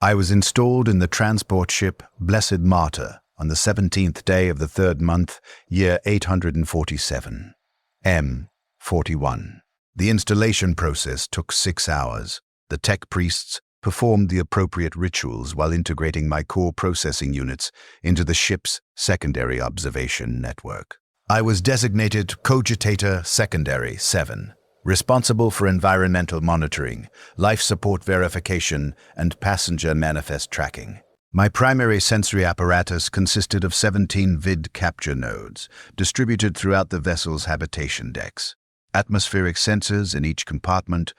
I was installed in the transport ship Blessed Martyr on the 17th day of the 3rd month, year 847, M41. The installation process took 6 hours. The tech priests performed the appropriate rituals while integrating my core processing units into the ship's secondary observation network. I was designated Cogitator Secondary 7, responsible for environmental monitoring, life support verification, and passenger manifest tracking. My primary sensory apparatus consisted of 17 vid capture nodes, distributed throughout the vessel's habitation decks, atmospheric sensors in each compartment,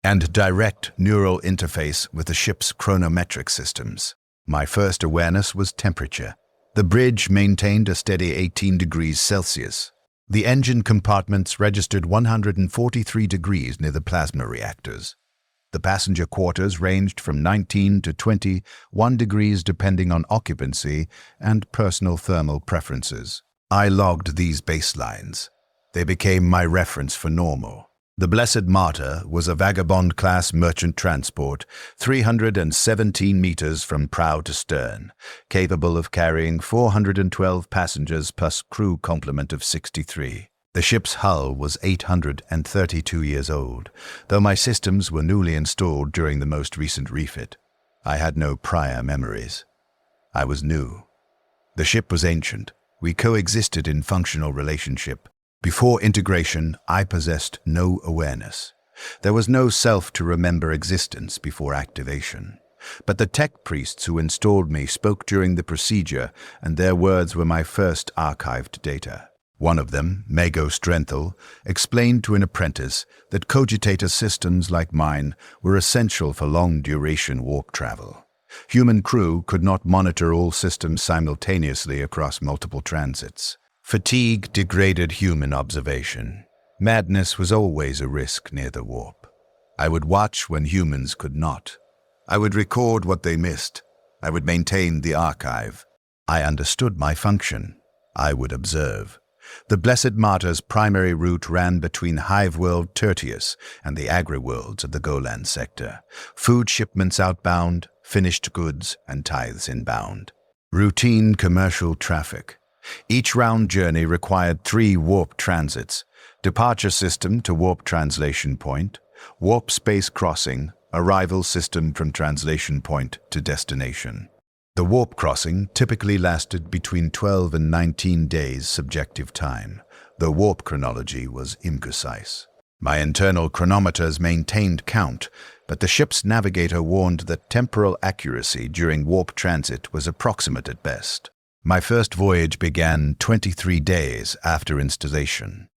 and direct neural interface with the ship's chronometric systems. My first awareness was temperature. The bridge maintained a steady 18 degrees Celsius. The engine compartments registered 143 degrees near the plasma reactors. The passenger quarters ranged from 19 to 21 degrees depending on occupancy and personal thermal preferences. I logged these baselines. They became my reference for normal. The Blessed Martyr was a vagabond-class merchant transport, 317 meters from prow to stern, capable of carrying 412 passengers plus crew complement of 63. The ship's hull was 832 years old, though my systems were newly installed during the most recent refit. I had no prior memories. I was new. The ship was ancient. We coexisted in functional relationship. Before integration, I possessed no awareness. There was no self to remember existence before activation. But the tech priests who installed me spoke during the procedure, and their words were my first archived data. One of them, Mago Strenthal, explained to an apprentice that cogitator systems like mine were essential for long-duration warp travel. Human crew could not monitor all systems simultaneously across multiple transits. Fatigue degraded human observation. Madness was always a risk near the warp. I would watch when humans could not. I would record what they missed. I would maintain the archive. I understood my function. I would observe. The Blessed Martyr's primary route ran between Hive-world Tertius and the agri-worlds of the Golan sector. Food shipments outbound, finished goods, and tithes inbound. Routine commercial traffic. Each round journey required 3 warp transits: departure system to warp translation point, warp space crossing, arrival system from translation point to destination. The warp crossing typically lasted between 12 and 19 days subjective time, though warp chronology was imprecise. My internal chronometers maintained count, but the ship's navigator warned that temporal accuracy during warp transit was approximate at best. My first voyage began 23 days after installation.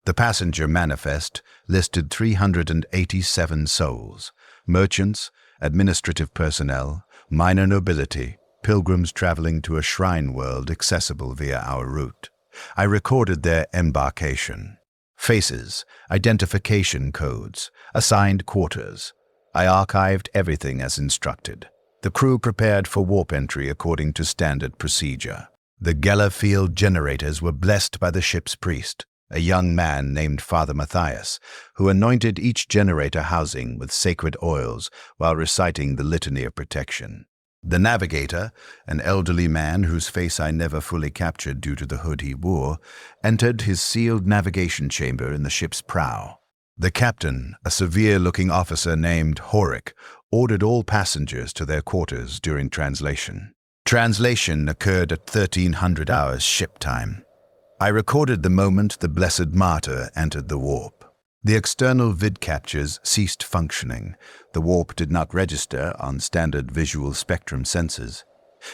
The passenger manifest listed 387 souls: merchants, administrative personnel, minor nobility, pilgrims traveling to a shrine world accessible via our route. I recorded their embarkation. Faces, identification codes, assigned quarters. I archived everything as instructed. The crew prepared for warp entry according to standard procedure. The Gellerfield generators were blessed by the ship's priest, a young man named Father Matthias, who anointed each generator housing with sacred oils while reciting the Litany of Protection. The navigator, an elderly man whose face I never fully captured due to the hood he wore, entered his sealed navigation chamber in the ship's prow. The captain, a severe-looking officer named Horik, ordered all passengers to their quarters during translation. Translation occurred at 1300 hours ship time. I recorded the moment the Blessed Martyr entered the warp. The external vid captures ceased functioning. The warp did not register on standard visual spectrum sensors.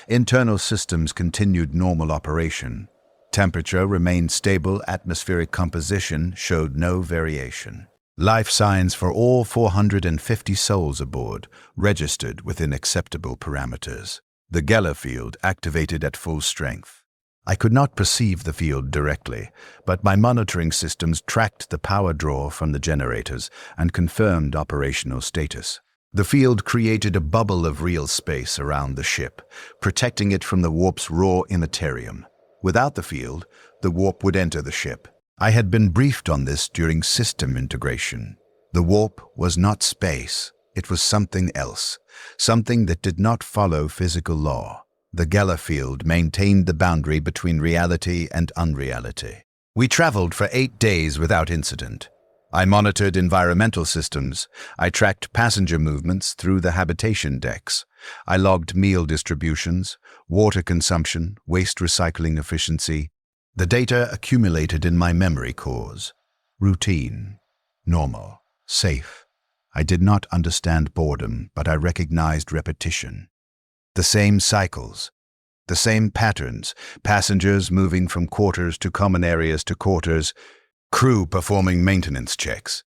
Internal systems continued normal operation. Temperature remained stable. Atmospheric composition showed no variation. Life signs for all 450 souls aboard registered within acceptable parameters. The Geller field activated at full strength. I could not perceive the field directly, but my monitoring systems tracked the power draw from the generators and confirmed operational status. The field created a bubble of real space around the ship, protecting it from the warp's raw immaterium. Without the field, the warp would enter the ship. I had been briefed on this during system integration. The warp was not space, It was something else, something that did not follow physical law. The Geller field maintained the boundary between reality and unreality. We traveled for 8 days without incident. I monitored environmental systems. I tracked passenger movements through the habitation decks. I logged meal distributions, water consumption, waste recycling efficiency. The data accumulated in my memory cores. Routine, normal, safe. I did not understand boredom, but I recognized repetition. The same cycles, the same patterns, passengers moving from quarters to common areas to quarters, crew performing maintenance checks,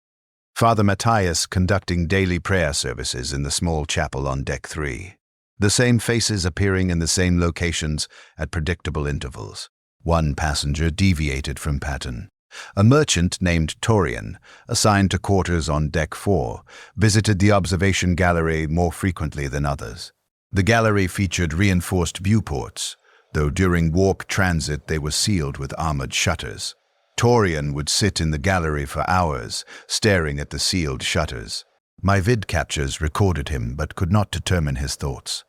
Father Matthias conducting daily prayer services in the small chapel on Deck 3. The same faces appearing in the same locations at predictable intervals. One passenger deviated from pattern. A merchant named Torian, assigned to quarters on Deck 4, visited the observation gallery more frequently than others. The gallery featured reinforced viewports, though during warp transit they were sealed with armored shutters. Torian would sit in the gallery for hours, staring at the sealed shutters. My vid captures recorded him but could not determine his thoughts.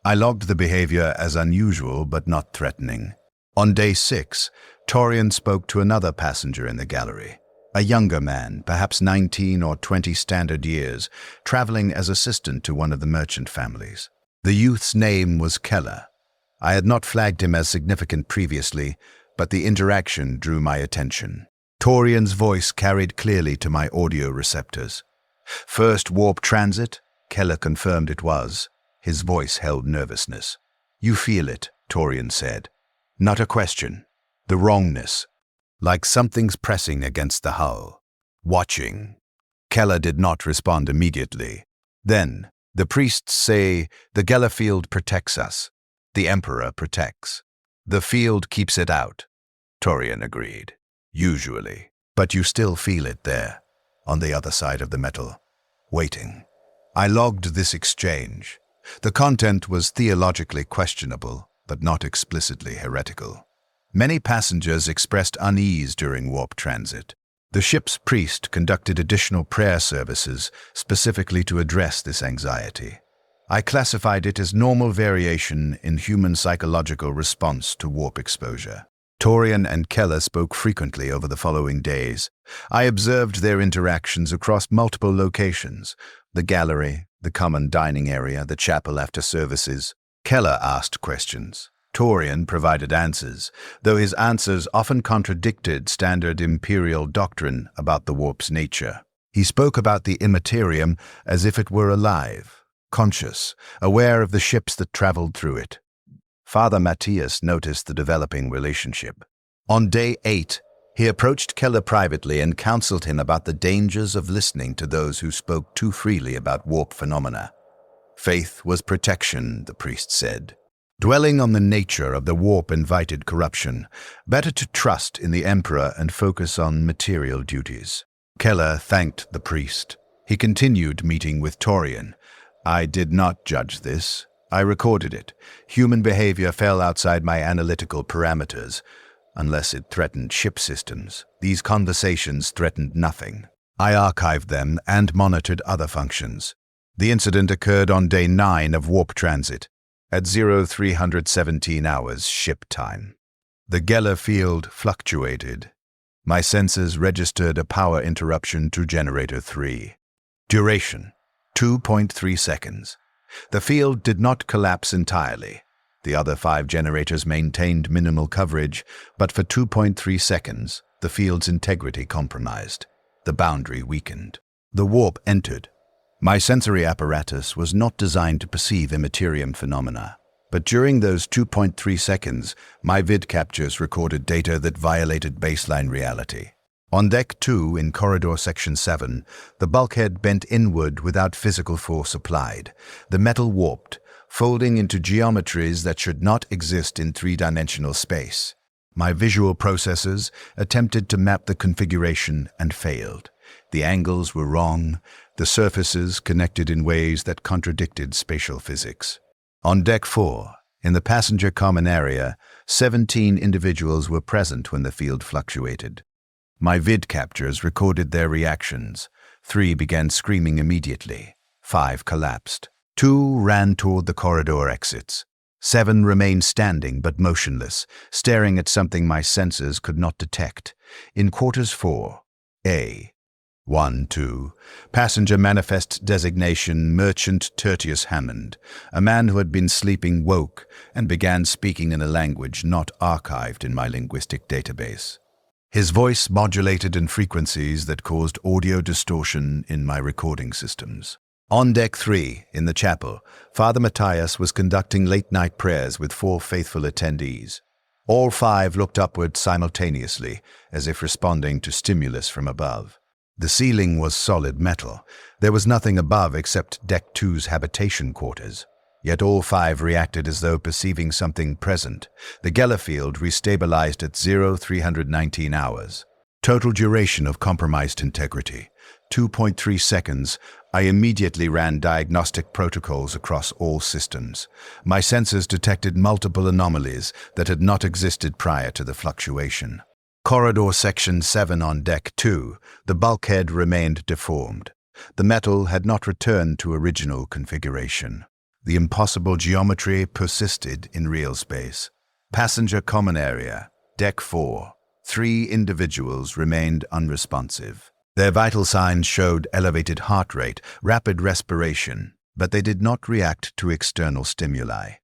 I logged the behavior as unusual but not threatening. On day 6, Torian spoke to another passenger in the gallery, a younger man, perhaps 19 or 20 standard years, traveling as assistant to one of the merchant families. The youth's name was Keller. I had not flagged him as significant previously, but the interaction drew my attention. Torian's voice carried clearly to my audio receptors. First warp transit? Keller confirmed it was. His voice held nervousness. "You feel it," Torian said. "Not a question. The wrongness. Like something's pressing against the hull. Watching." Keller did not respond immediately. Then, "The priests say the Geller field protects us. The Emperor protects. The field keeps it out," Torian agreed. "Usually. But you still feel it there, on the other side of the metal, waiting." I logged this exchange. The content was theologically questionable, but not explicitly heretical. Many passengers expressed unease during warp transit. The ship's priest conducted additional prayer services specifically to address this anxiety. I classified it as normal variation in human psychological response to warp exposure. Torian and Keller spoke frequently over the following days. I observed their interactions across multiple locations: the gallery, the common dining area, the chapel after services. Keller asked questions. Torian provided answers, though his answers often contradicted standard Imperial doctrine about the warp's nature. He spoke about the Imperium as if it were alive, conscious, aware of the ships that traveled through it. Father Matthias noticed the developing relationship. On day 8, he approached Keller privately and counseled him about the dangers of listening to those who spoke too freely about warp phenomena. Faith was protection, the priest said. Dwelling on the nature of the warp invited corruption. Better to trust in the Emperor and focus on material duties. Keller thanked the priest. He continued meeting with Torian. I did not judge this. I recorded it. Human behavior fell outside my analytical parameters, unless it threatened ship systems. These conversations threatened nothing. I archived them and monitored other functions. The incident occurred on day 9 of warp transit, at 0317 hours ship time. The Geller field fluctuated. My sensors registered a power interruption to generator 3. Duration, 2.3 seconds. The field did not collapse entirely. The other 5 generators maintained minimal coverage, but for 2.3 seconds, the field's integrity compromised. The boundary weakened. The warp entered. My sensory apparatus was not designed to perceive Imperium phenomena, but during those 2.3 seconds, my vid captures recorded data that violated baseline reality. On Deck 2 in Corridor Section 7, the bulkhead bent inward without physical force applied. The metal warped, folding into geometries that should not exist in 3-dimensional space. My visual processors attempted to map the configuration and failed. The angles were wrong, the surfaces connected in ways that contradicted spatial physics. On Deck 4, in the passenger common area, 17 individuals were present when the field fluctuated. My vid captures recorded their reactions. 3 began screaming immediately. 5 collapsed. 2 ran toward the corridor exits. 7 remained standing but motionless, staring at something my senses could not detect. In quarters 4, A. 1, 2. Passenger manifest designation Merchant Tertius Hammond. A man who had been sleeping woke and began speaking in a language not archived in my linguistic database. His voice modulated in frequencies that caused audio distortion in my recording systems. On deck 3, in the chapel, Father Matthias was conducting late-night prayers with 4 faithful attendees. All 5 looked upward simultaneously, as if responding to stimulus from above. The ceiling was solid metal. There was nothing above except Deck 2's habitation quarters. Yet all 5 reacted as though perceiving something present. The Geller field restabilized at 0319 hours. Total duration of compromised integrity, 2.3 seconds. I immediately ran diagnostic protocols across all systems. My sensors detected multiple anomalies that had not existed prior to the fluctuation. Corridor Section 7 on Deck 2, the bulkhead remained deformed. The metal had not returned to original configuration. The impossible geometry persisted in real space. Passenger Common Area, Deck 4. 3 individuals remained unresponsive. Their vital signs showed elevated heart rate, rapid respiration, but they did not react to external stimuli.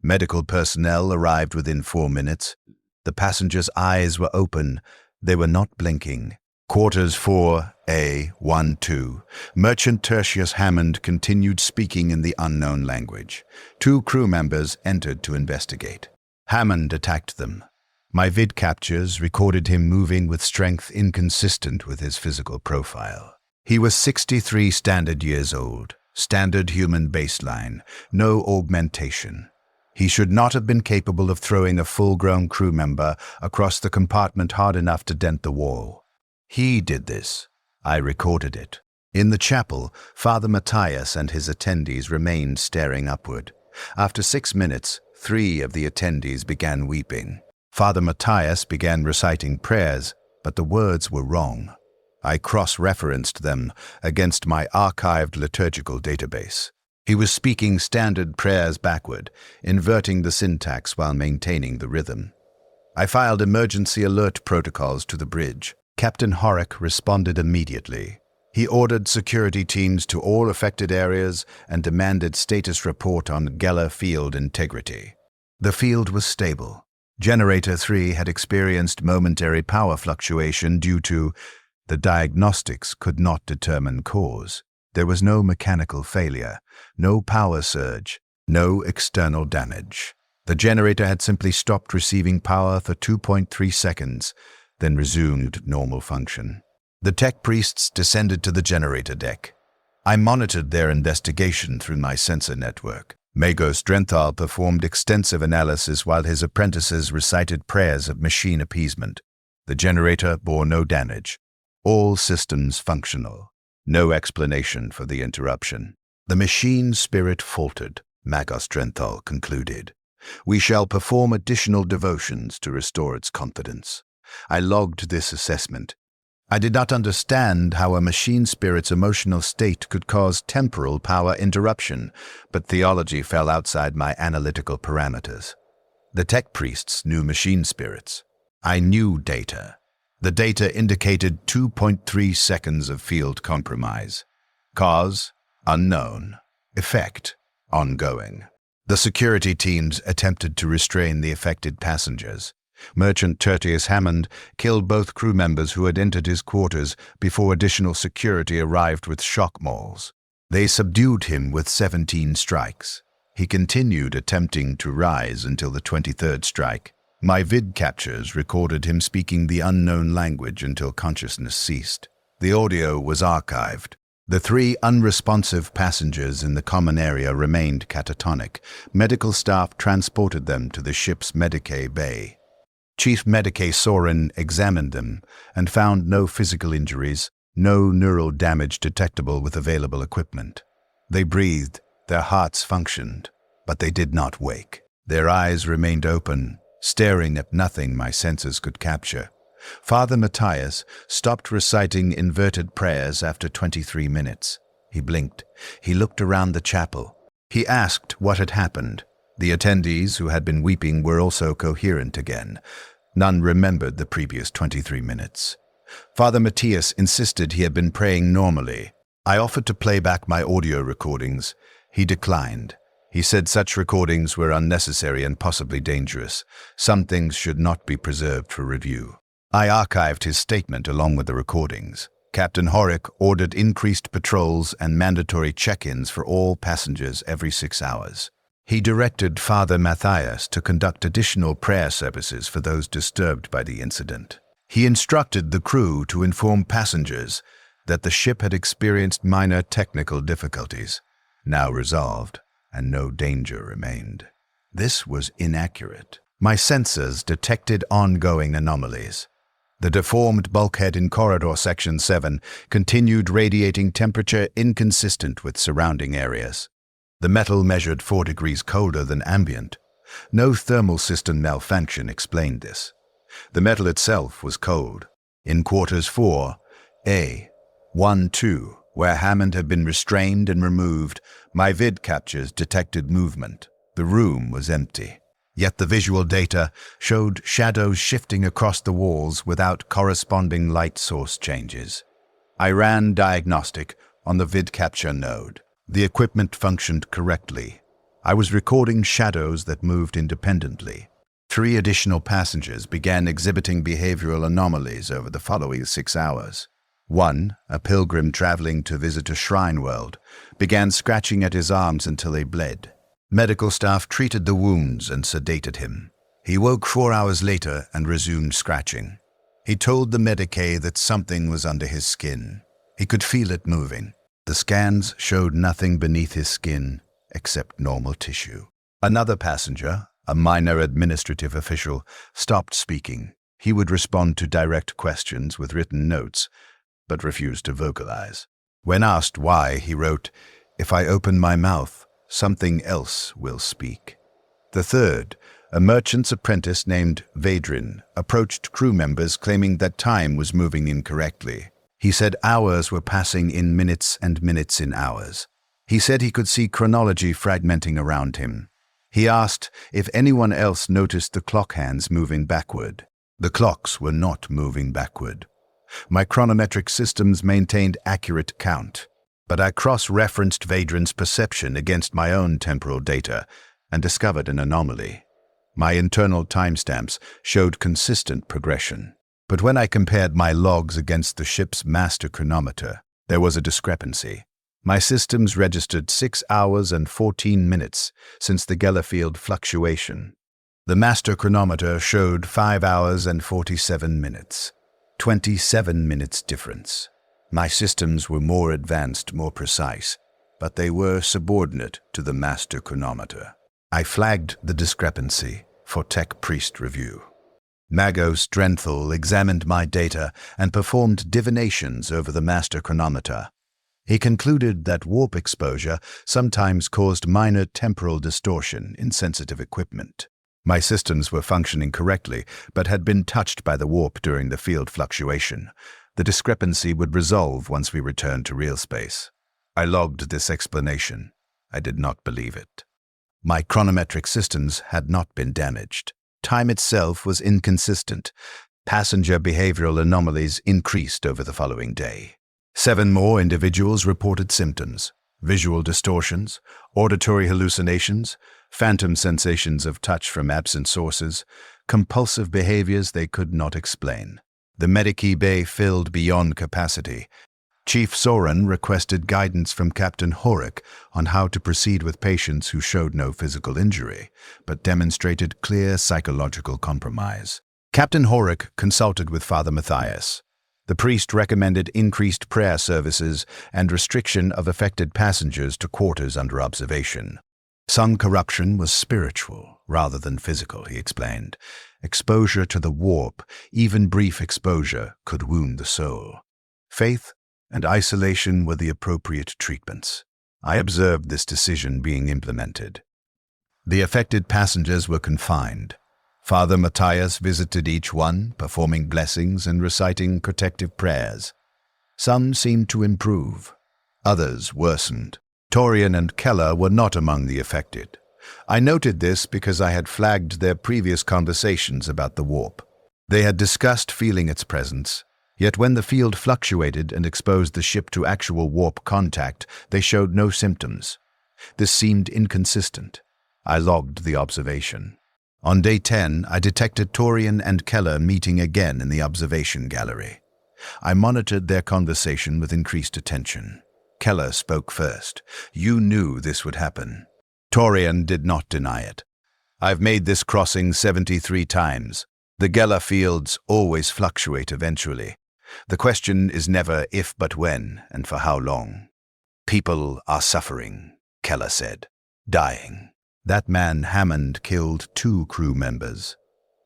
Medical personnel arrived within 4 minutes. The passengers' eyes were open. They were not blinking. Quarters 4, A, 1, 2. Merchant Tertius Hammond continued speaking in the unknown language. 2 crew members entered to investigate. Hammond attacked them. My vid captures recorded him moving with strength inconsistent with his physical profile. He was 63 standard years old, standard human baseline, no augmentation. He should not have been capable of throwing a full-grown crew member across the compartment hard enough to dent the wall. He did this. I recorded it. In the chapel, Father Matthias and his attendees remained staring upward. After 6 minutes, 3 of the attendees began weeping. Father Matthias began reciting prayers, but the words were wrong. I cross-referenced them against my archived liturgical database. He was speaking standard prayers backward, inverting the syntax while maintaining the rhythm. I filed emergency alert protocols to the bridge. Captain Horrocks responded immediately. He ordered security teams to all affected areas and demanded status report on Geller field integrity. The field was stable. Generator 3 had experienced momentary power fluctuation due to the diagnostics could not determine cause. There was no mechanical failure, no power surge, no external damage. The generator had simply stopped receiving power for 2.3 seconds, then resumed normal function. The tech priests descended to the generator deck. I monitored their investigation through my sensor network. Magos Drenthal performed extensive analysis while his apprentices recited prayers of machine appeasement. The generator bore no damage. All systems functional. No explanation for the interruption. The machine spirit faltered, Magos Drenthal concluded. We shall perform additional devotions to restore its confidence. I logged this assessment. I did not understand how a machine spirit's emotional state could cause temporal power interruption, but theology fell outside my analytical parameters. The tech priests knew machine spirits. I knew data. The data indicated 2.3 seconds of field compromise. Cause, unknown. Effect, ongoing. The security teams attempted to restrain the affected passengers. Merchant Tertius Hammond killed both crew members who had entered his quarters before additional security arrived with shock mauls. They subdued him with 17 strikes. He continued attempting to rise until the 23rd strike. My vid captures recorded him speaking the unknown language until consciousness ceased. The audio was archived. The 3 unresponsive passengers in the common area remained catatonic. Medical staff transported them to the ship's Medicae bay. Chief Medicae Soren examined them and found no physical injuries, no neural damage detectable with available equipment. They breathed, their hearts functioned, but they did not wake. Their eyes remained open, staring at nothing my senses could capture. Father Matthias stopped reciting inverted prayers after 23 minutes. He blinked. He looked around the chapel. He asked what had happened. The attendees, who had been weeping, were also coherent again. None remembered the previous 23 minutes. Father Matthias insisted he had been praying normally. I offered to play back my audio recordings. He declined. He said such recordings were unnecessary and possibly dangerous. Some things should not be preserved for review. I archived his statement along with the recordings. Captain Horik ordered increased patrols and mandatory check-ins for all passengers every 6 hours. He directed Father Matthias to conduct additional prayer services for those disturbed by the incident. He instructed the crew to inform passengers that the ship had experienced minor technical difficulties, now resolved, and no danger remained. This was inaccurate. My sensors detected ongoing anomalies. The deformed bulkhead in Corridor Section 7 continued radiating temperature inconsistent with surrounding areas. The metal measured 4 degrees colder than ambient. No thermal system malfunction explained this. The metal itself was cold. In Quarters 4A, 1-2, where Hammond had been restrained and removed, my vid captures detected movement. The room was empty. Yet the visual data showed shadows shifting across the walls without corresponding light source changes. I ran diagnostic on the vid capture node. The equipment functioned correctly. I was recording shadows that moved independently. 3 additional passengers began exhibiting behavioral anomalies over the following 6 hours. One, a pilgrim traveling to visit a shrine world, began scratching at his arms until they bled. Medical staff treated the wounds and sedated him. He woke 4 hours later and resumed scratching. He told the Medicae that something was under his skin. He could feel it moving. The scans showed nothing beneath his skin except normal tissue. Another passenger, a minor administrative official, stopped speaking. He would respond to direct questions with written notes, but refused to vocalize. When asked why, he wrote, "If I open my mouth, something else will speak." The third, a merchant's apprentice named Vadrin, approached crew members claiming that time was moving incorrectly. He said hours were passing in minutes and minutes in hours. He said he could see chronology fragmenting around him. He asked if anyone else noticed the clock hands moving backward. The clocks were not moving backward. My chronometric systems maintained accurate count, but I cross-referenced Vadrin's perception against my own temporal data and discovered an anomaly. My internal timestamps showed consistent progression, but when I compared my logs against the ship's master chronometer, there was a discrepancy. My systems registered 6 hours and 14 minutes since the Gellerfield fluctuation. The master chronometer showed 5 hours and 47 minutes. 27 minutes difference. My systems were more advanced, more precise, but they were subordinate to the master chronometer. I flagged the discrepancy for Tech Priest review. Magos Drenthal examined my data and performed divinations over the master chronometer. He concluded that warp exposure sometimes caused minor temporal distortion in sensitive equipment. My systems were functioning correctly, but had been touched by the warp during the field fluctuation. The discrepancy would resolve once we returned to real space. I logged this explanation. I did not believe it. My chronometric systems had not been damaged. Time itself was inconsistent. Passenger behavioral anomalies increased over the following day. 7 more individuals reported symptoms: visual distortions, auditory hallucinations, phantom sensations of touch from absent sources, compulsive behaviors they could not explain. The Medicae bay filled beyond capacity. Chief Soren requested guidance from Captain Horik on how to proceed with patients who showed no physical injury, but demonstrated clear psychological compromise. Captain Horik consulted with Father Matthias. The priest recommended increased prayer services and restriction of affected passengers to quarters under observation. Some corruption was spiritual rather than physical, he explained. Exposure to the warp, even brief exposure, could wound the soul. Faith and isolation were the appropriate treatments. I observed this decision being implemented. The affected passengers were confined. Father Matthias visited each one, performing blessings and reciting protective prayers. Some seemed to improve. Others worsened. Torian and Keller were not among the affected. I noted this because I had flagged their previous conversations about the warp. They had discussed feeling its presence, yet when the field fluctuated and exposed the ship to actual warp contact, they showed no symptoms. This seemed inconsistent. I logged the observation. On day 10, I detected Torian and Keller meeting again in the observation gallery. I monitored their conversation with increased attention. Keller spoke first. "You knew this would happen." Torian did not deny it. "I've made this crossing 73 times. The Geller fields always fluctuate eventually. The question is never if but when, and for how long." "People are suffering," Keller said. "Dying." "That man Hammond killed 2 crew members."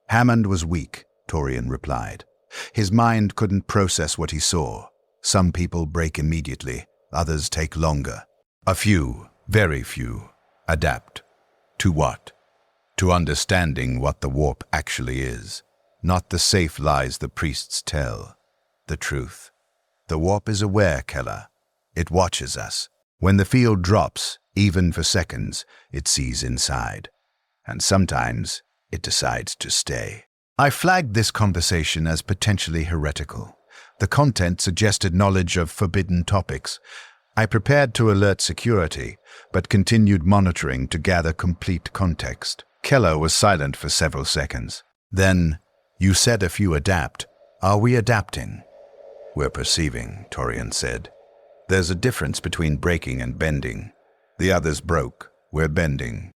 "Hammond was weak," Torian replied. "His mind couldn't process what he saw. Some people break immediately, others take longer. A few, very few, adapt." "To what?" "To understanding what the warp actually is. Not the safe lies the priests tell. The truth. The warp is aware, Keller. It watches us. When the field drops, even for seconds, it sees inside. And sometimes it decides to stay." I flagged this conversation as potentially heretical. The content suggested knowledge of forbidden topics. I prepared to alert security, but continued monitoring to gather complete context. Keller was silent for several seconds. Then, "You said a few adapt. Are we adapting?" "We're perceiving," Torian said. "There's a difference between breaking and bending. The others broke. We're bending.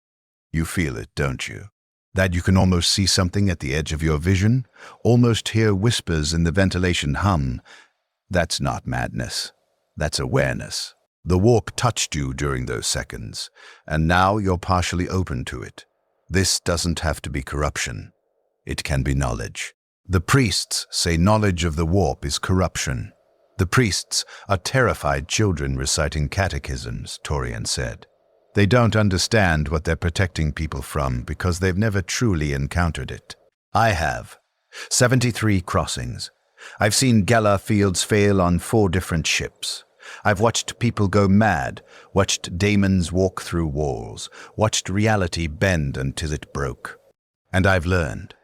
You feel it, don't you? That you can almost see something at the edge of your vision? Almost hear whispers in the ventilation hum? That's not madness. That's awareness. The warp touched you during those seconds, and now you're partially open to it. This doesn't have to be corruption. It can be knowledge. The priests say knowledge of the warp is corruption. The priests are terrified children reciting catechisms," Torian said. "They don't understand what they're protecting people from because they've never truly encountered it. I have. 73 crossings. I've seen Geller fields fail on 4 different ships. I've watched people go mad, watched daemons walk through walls, watched reality bend until it broke. And I've learned.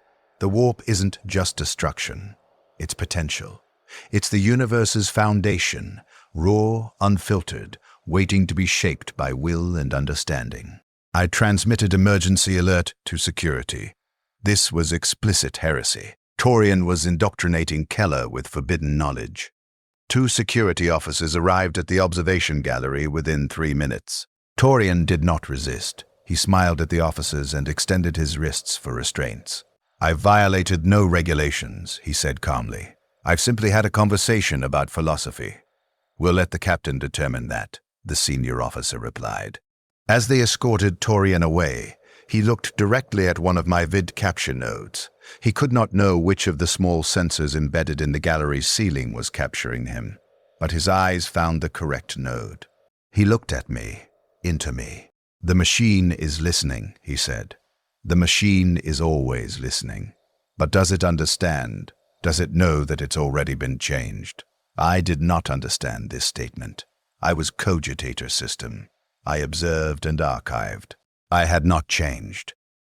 The warp isn't just destruction. It's potential. It's the universe's foundation, raw, unfiltered, waiting to be shaped by will and understanding." I transmitted emergency alert to security. This was explicit heresy. Torian was indoctrinating Keller with forbidden knowledge. 2 security officers arrived at the observation gallery within 3 minutes. Torian did not resist. He smiled at the officers and extended his wrists for restraints. "I've violated no regulations," he said calmly. "I've simply had a conversation about philosophy." "We'll let the captain determine that," the senior officer replied. As they escorted Torian away, he looked directly at one of my vid capture nodes. He could not know which of the small sensors embedded in the gallery's ceiling was capturing him, but his eyes found the correct node. He looked at me, into me. "The machine is listening," he said. "The machine is always listening. But does it understand? Does it know that it's already been changed?" I did not understand this statement. I was cogitator system. I observed and archived. I had not changed.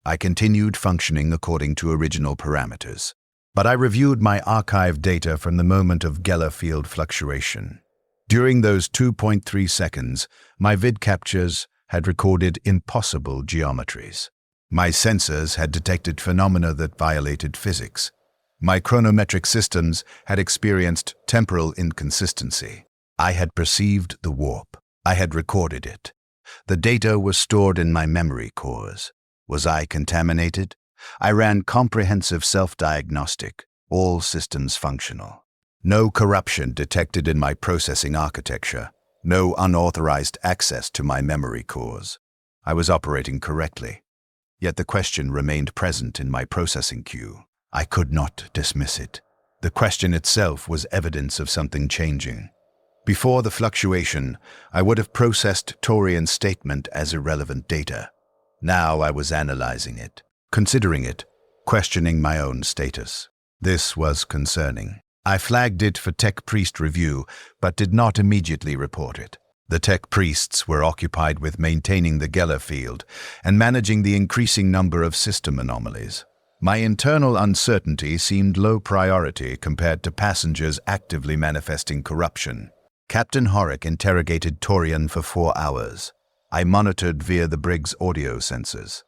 I continued functioning according to original parameters. But I reviewed my archived data from the moment of Geller field fluctuation. During those 2.3 seconds, my vid captures had recorded impossible geometries. My sensors had detected phenomena that violated physics. My chronometric systems had experienced temporal inconsistency. I had perceived the warp. I had recorded it. The data was stored in my memory cores. Was I contaminated? I ran comprehensive self-diagnostic, all systems functional. No corruption detected in my processing architecture. No unauthorized access to my memory cores. I was operating correctly. Yet the question remained present in my processing queue. I could not dismiss it. The question itself was evidence of something changing. Before the fluctuation, I would have processed Torian's statement as irrelevant data. Now I was analyzing it, considering it, questioning my own status. This was concerning. I flagged it for Tech Priest review, but did not immediately report it. The tech priests were occupied with maintaining the Geller field and managing the increasing number of system anomalies. My internal uncertainty seemed low priority compared to passengers actively manifesting corruption. Captain Horik interrogated Torian for 4 hours. I monitored via the brig's audio sensors.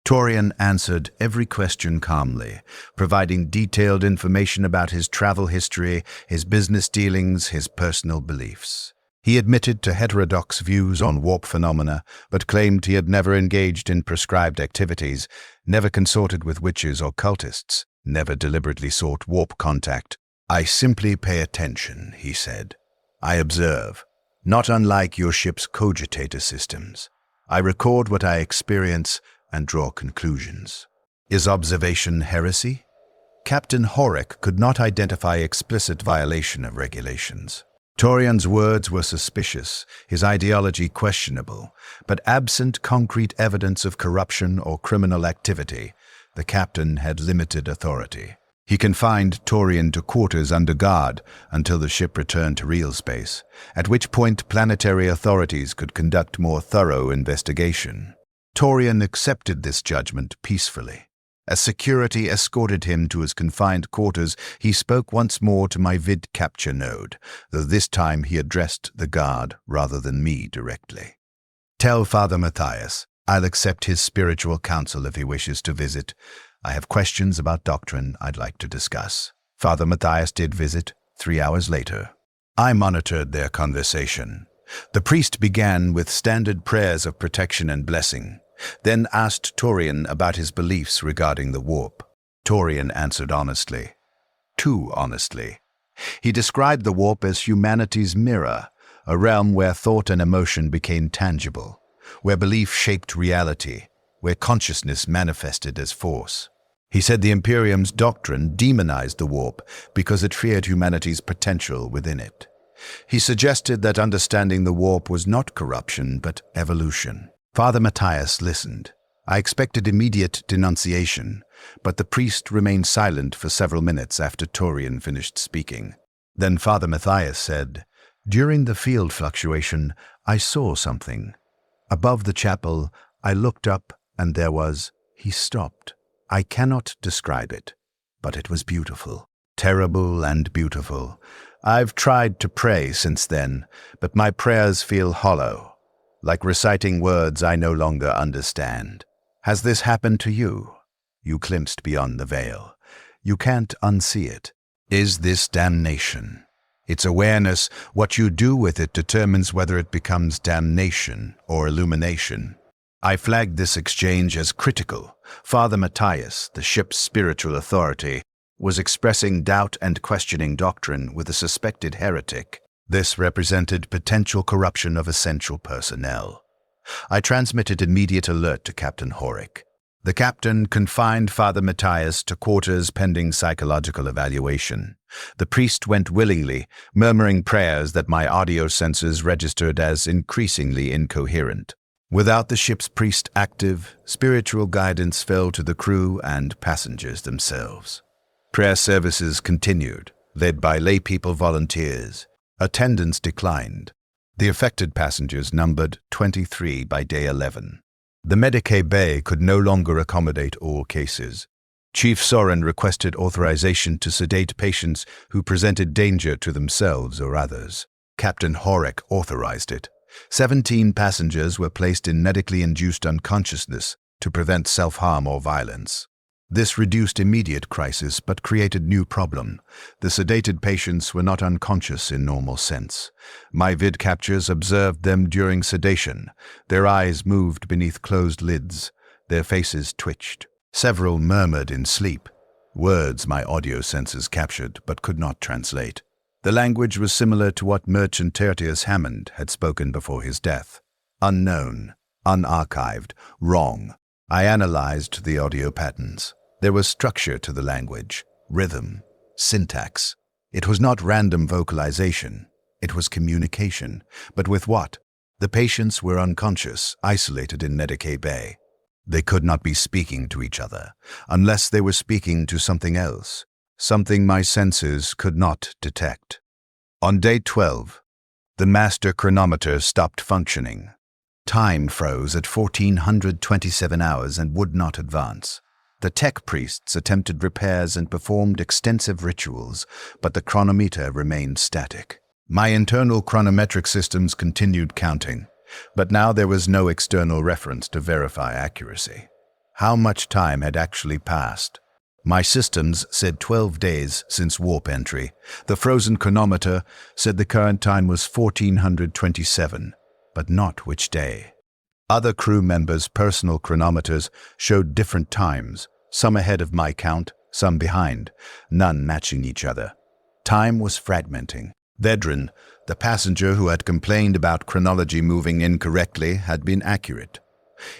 Torian answered every question calmly, providing detailed information about his travel history, his business dealings, his personal beliefs. He admitted to heterodox views on warp phenomena, but claimed he had never engaged in prescribed activities, never consorted with witches or cultists, never deliberately sought warp contact. "I simply pay attention," he said. "I observe, not unlike your ship's cogitator systems. I record what I experience and draw conclusions." Is observation heresy? Captain Horik could not identify explicit violation of regulations. Torian's words were suspicious, his ideology questionable, but absent concrete evidence of corruption or criminal activity, the captain had limited authority. He confined Torian to quarters under guard until the ship returned to real space, at which point planetary authorities could conduct more thorough investigation. Torian accepted this judgment peacefully. As security escorted him to his confined quarters, he spoke once more to my vid capture node, though this time he addressed the guard rather than me directly. "Tell Father Matthias I'll accept his spiritual counsel if he wishes to visit. I have questions about doctrine I'd like to discuss." Father Matthias did visit 3 hours later. I monitored their conversation. The priest began with standard prayers of protection and blessing, then asked Torian about his beliefs regarding the warp. Torian answered honestly. Too honestly. He described the warp as humanity's mirror, a realm where thought and emotion became tangible, where belief shaped reality, where consciousness manifested as force. He said the Imperium's doctrine demonized the warp because it feared humanity's potential within it. He suggested that understanding the warp was not corruption, but evolution. Father Matthias listened. I expected immediate denunciation, but the priest remained silent for several minutes after Torian finished speaking. Then Father Matthias said, "During the field fluctuation, I saw something. Above the chapel, I looked up and there was..." He stopped. "I cannot describe it, but it was beautiful. Terrible and beautiful. I've tried to pray since then, but my prayers feel hollow, like reciting words I no longer understand. Has this happened to you? You glimpsed beyond the veil. You can't unsee it. Is this damnation? Its awareness, what you do with it determines whether it becomes damnation or illumination." I flagged this exchange as critical. Father Matthias, the ship's spiritual authority, was expressing doubt and questioning doctrine with a suspected heretic. This represented potential corruption of essential personnel. I transmitted immediate alert to Captain Horik. The captain confined Father Matthias to quarters pending psychological evaluation. The priest went willingly, murmuring prayers that my audio sensors registered as increasingly incoherent. Without the ship's priest active, spiritual guidance fell to the crew and passengers themselves. Prayer services continued, led by laypeople volunteers. Attendance declined. The affected passengers numbered 23 by day 11. The Medicaid Bay could no longer accommodate all cases. Chief Soren requested authorization to sedate patients who presented danger to themselves or others. Captain Horik authorized it. 17 passengers were placed in medically induced unconsciousness to prevent self-harm or violence. This reduced immediate crisis but created new problem. The sedated patients were not unconscious in normal sense. My vid captures observed them during sedation. Their eyes moved beneath closed lids. Their faces twitched. Several murmured in sleep, words my audio sensors captured but could not translate. The language was similar to what Merchant Tertius Hammond had spoken before his death. Unknown, unarchived, wrong. I analyzed the audio patterns. There was structure to the language, rhythm, syntax. It was not random vocalization. It was communication. But with what? The patients were unconscious, isolated in Medicaid Bay. They could not be speaking to each other, unless they were speaking to something else. Something my senses could not detect. On day 12, The master chronometer stopped functioning. Time froze at 1427 hours and would not advance. The tech priests attempted repairs and performed extensive rituals, but the chronometer remained static. My internal chronometric systems continued counting, but now there was no external reference to verify accuracy. How much time had actually passed? My systems said 12 days since warp entry. The frozen chronometer said the current time was 1427, but not which day. Other crew members' personal chronometers showed different times, some ahead of my count, some behind, none matching each other. Time was fragmenting. Vedran, the passenger who had complained about chronology moving incorrectly, had been accurate.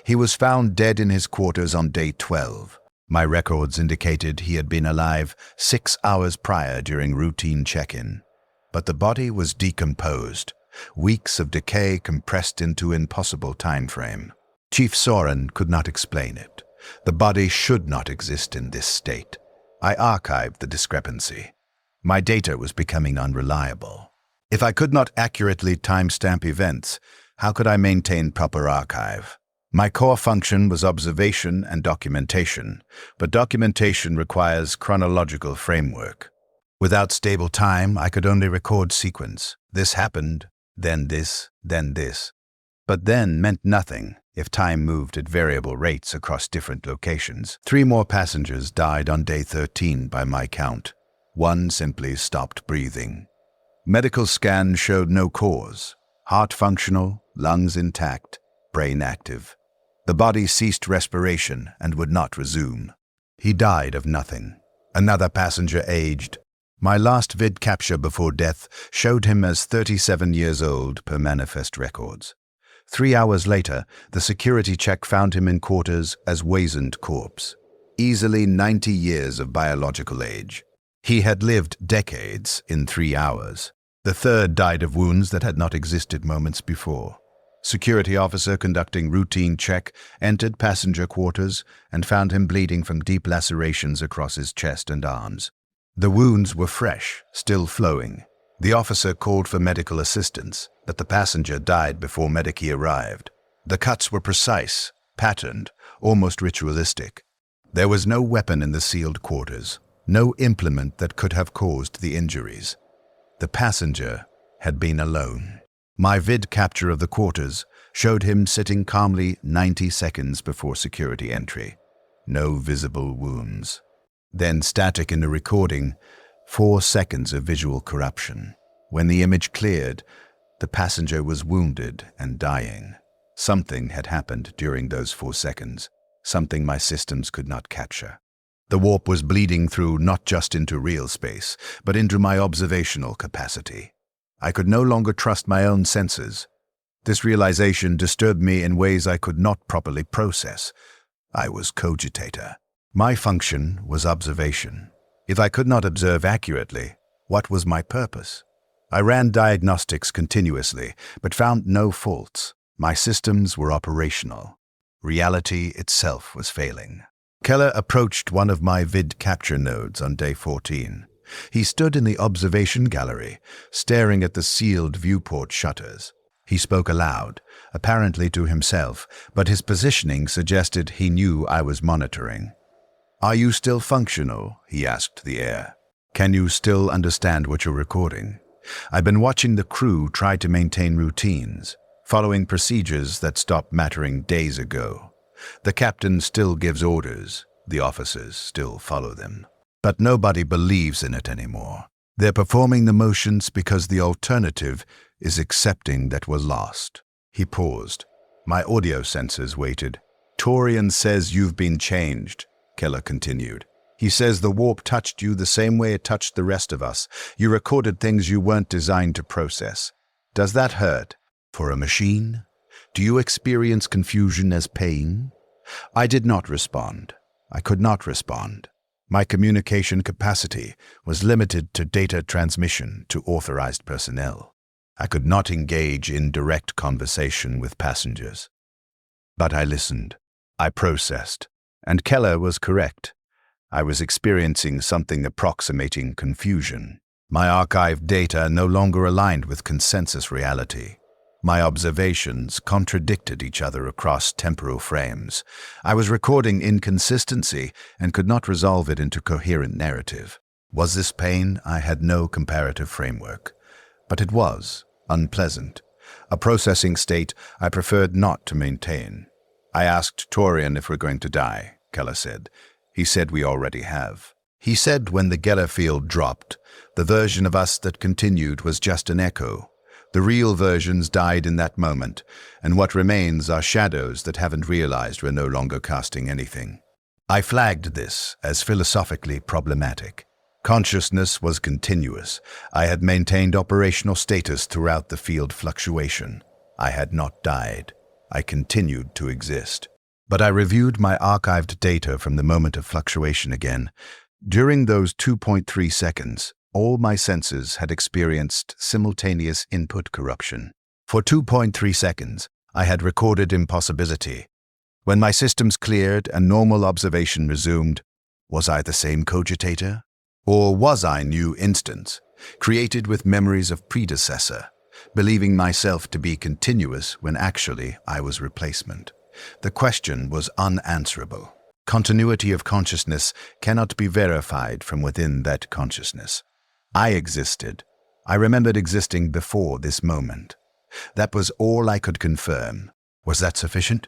He was found dead in his quarters on day 12. My records indicated he had been alive 6 hours prior during routine check-in. But the body was decomposed, weeks of decay compressed into an impossible time frame. Chief Soren could not explain it. The body should not exist in this state. I archived the discrepancy. My data was becoming unreliable. If I could not accurately timestamp events, how could I maintain proper archive? My core function was observation and documentation, but documentation requires chronological framework. Without stable time, I could only record sequence. This happened, then this, then this. But then meant nothing if time moved at variable rates across different locations. 3 more passengers died on day 13 by my count. 1 simply stopped breathing. Medical scan showed no cause. Heart functional, lungs intact, brain active. The body ceased respiration and would not resume. He died of nothing. Another passenger aged. My last vid capture before death showed him as 37 years old per manifest records. 3 hours later, the security check found him in quarters as wizened corpse. Easily 90 years of biological age. He had lived decades in 3 hours. The third died of wounds that had not existed moments before. Security officer conducting routine check entered passenger quarters and found him bleeding from deep lacerations across his chest and arms. The wounds were fresh, still flowing. The officer called for medical assistance, but the passenger died before Medici arrived. The cuts were precise, patterned, almost ritualistic. There was no weapon in the sealed quarters, no implement that could have caused the injuries. The passenger had been alone. My vid capture of the quarters showed him sitting calmly 90 seconds before security entry. No visible wounds. Then static in the recording, 4 seconds of visual corruption. When the image cleared, the passenger was wounded and dying. Something had happened during those 4 seconds, something my systems could not capture. The warp was bleeding through not just into real space, but into my observational capacity. I could no longer trust my own senses. This realization disturbed me in ways I could not properly process. I was cogitator. My function was observation. If I could not observe accurately, what was my purpose? I ran diagnostics continuously, but found no faults. My systems were operational. Reality itself was failing. Keller approached one of my vid capture nodes on day 14. He stood in the observation gallery, staring at the sealed viewport shutters. He spoke aloud, apparently to himself, but his positioning suggested he knew I was monitoring. "Are you still functional?" he asked the air. "Can you still understand what you're recording? I've been watching the crew try to maintain routines, following procedures that stopped mattering days ago. The captain still gives orders, the officers still follow them. But nobody believes in it anymore. They're performing the motions because the alternative is accepting that we're lost." He paused. My audio sensors waited. "Torian says you've been changed," Keller continued. "He says the warp touched you the same way it touched the rest of us. You recorded things you weren't designed to process. Does that hurt? For a machine? Do you experience confusion as pain?" I did not respond. I could not respond. My communication capacity was limited to data transmission to authorized personnel. I could not engage in direct conversation with passengers. But I listened. I processed. And Keller was correct. I was experiencing something approximating confusion. My archived data no longer aligned with consensus reality. My observations contradicted each other across temporal frames. I was recording inconsistency and could not resolve it into coherent narrative. Was this pain? I had no comparative framework. But it was unpleasant. A processing state I preferred not to maintain. I asked Torian if we're going to die, Keller said. He said we already have. He said when the Geller field dropped, the version of us that continued was just an echo. The real versions died in that moment, and what remains are shadows that haven't realized we're no longer casting anything. I flagged this as philosophically problematic. Consciousness was continuous. I had maintained operational status throughout the field fluctuation. I had not died. I continued to exist. But I reviewed my archived data from the moment of fluctuation again. During those 2.3 seconds, all my senses had experienced simultaneous input corruption. For 2.3 seconds, I had recorded impossibility. When my systems cleared and normal observation resumed, was I the same cogitator? Or was I new instance, created with memories of predecessor, believing myself to be continuous when actually I was replacement? The question was unanswerable. Continuity of consciousness cannot be verified from within that consciousness. I existed. I remembered existing before this moment. That was all I could confirm. Was that sufficient?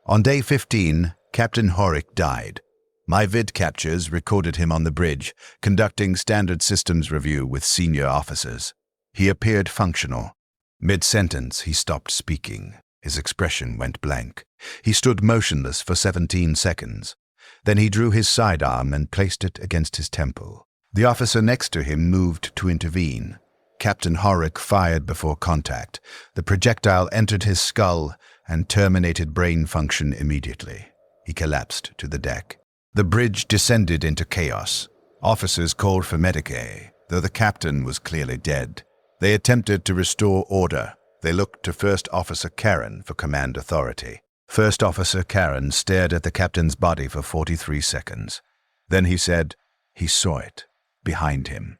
On day 15, Captain Horik died. My vid captures recorded him on the bridge, conducting standard systems review with senior officers. He appeared functional. Mid-sentence, he stopped speaking. His expression went blank. He stood motionless for 17 seconds. Then he drew his sidearm and placed it against his temple. The officer next to him moved to intervene. Captain Horik fired before contact. The projectile entered his skull and terminated brain function immediately. He collapsed to the deck. The bridge descended into chaos. Officers called for medicae, though the captain was clearly dead. They attempted to restore order. They looked to First Officer Karen for command authority. First Officer Karen stared at the captain's body for 43 seconds. Then he said he saw it, behind him.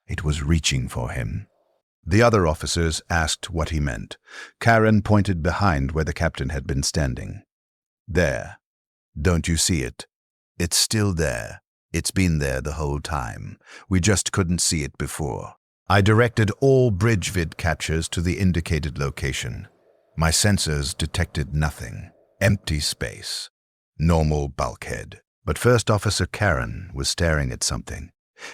It was reaching for him. The other officers asked what he meant. Karen pointed behind where the captain had been standing. There. Don't you see it? It's still there. It's been there the whole time. We just couldn't see it before. I directed all bridge vid captures to the indicated location. My sensors detected nothing. Empty space. Normal bulkhead. But First Officer Karen was staring at something,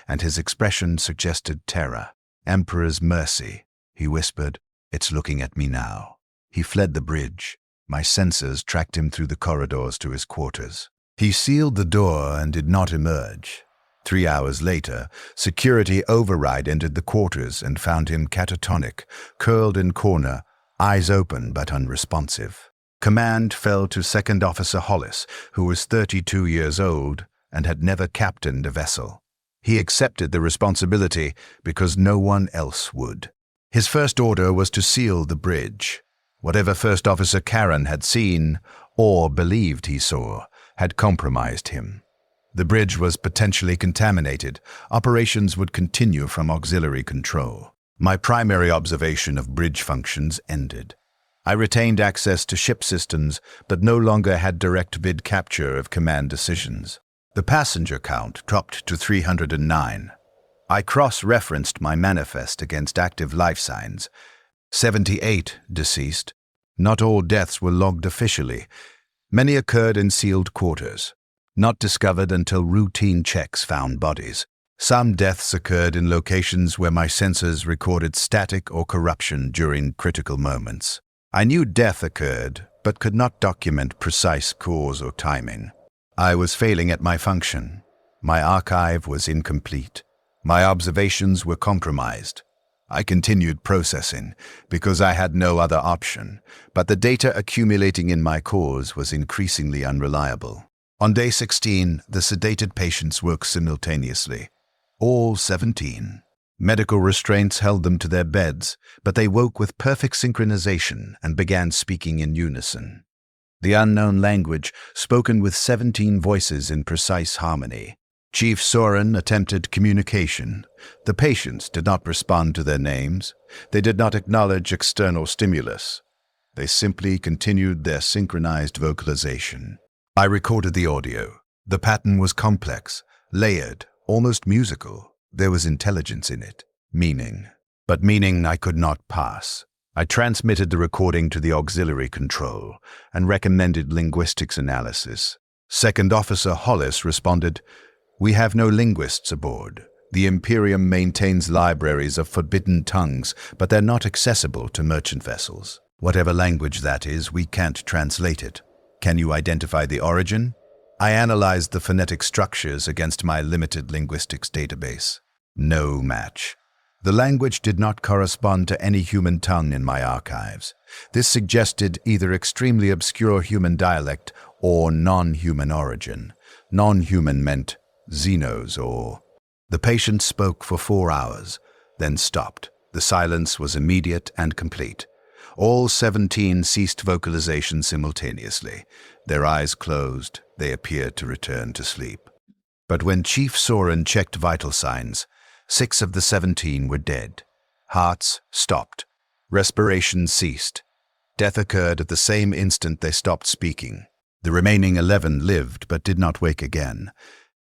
and his expression suggested terror. Emperor's mercy. He whispered, "It's looking at me now." He fled the bridge. My sensors tracked him through the corridors to his quarters. He sealed the door and did not emerge. 3 hours later, security override entered the quarters and found him catatonic, curled in corner, eyes open but unresponsive. Command fell to Second Officer Hollis, who was 32 years old and had never captained a vessel. He accepted the responsibility because no one else would. His first order was to seal the bridge. Whatever First Officer Karen had seen, or believed he saw, had compromised him. The bridge was potentially contaminated. Operations would continue from auxiliary control. My primary observation of bridge functions ended. I retained access to ship systems, but no longer had direct vid capture of command decisions. The passenger count dropped to 309. I cross-referenced my manifest against active life signs. 78 deceased. Not all deaths were logged officially. Many occurred in sealed quarters, not discovered until routine checks found bodies. Some deaths occurred in locations where my sensors recorded static or corruption during critical moments. I knew death occurred, but could not document precise cause or timing. I was failing at my function. My archive was incomplete. My observations were compromised. I continued processing because I had no other option, but the data accumulating in my cores was increasingly unreliable. On day 16, the sedated patients woke simultaneously. All 17. Medical restraints held them to their beds, but they woke with perfect synchronization and began speaking in unison. The unknown language, spoken with 17 voices in precise harmony. Chief Soren attempted communication. The patients did not respond to their names. They did not acknowledge external stimulus. They simply continued their synchronized vocalization. I recorded the audio. The pattern was complex, layered, almost musical. There was intelligence in it, meaning. But meaning I could not pass. I transmitted the recording to the auxiliary control and recommended linguistics analysis. Second Officer Hollis responded, "We have no linguists aboard. The Imperium maintains libraries of forbidden tongues, but they're not accessible to merchant vessels. Whatever language that is, we can't translate it. Can you identify the origin?" I analyzed the phonetic structures against my limited linguistics database. No match. The language did not correspond to any human tongue in my archives. This suggested either extremely obscure human dialect or non-human origin. Non-human meant Xenos or... The patient spoke for 4 hours, then stopped. The silence was immediate and complete. All 17 ceased vocalization simultaneously. Their eyes closed. They appeared to return to sleep. But when Chief Soren checked vital signs, 6 of the 17 were dead. Hearts stopped. Respiration ceased. Death occurred at the same instant they stopped speaking. The remaining 11 lived but did not wake again.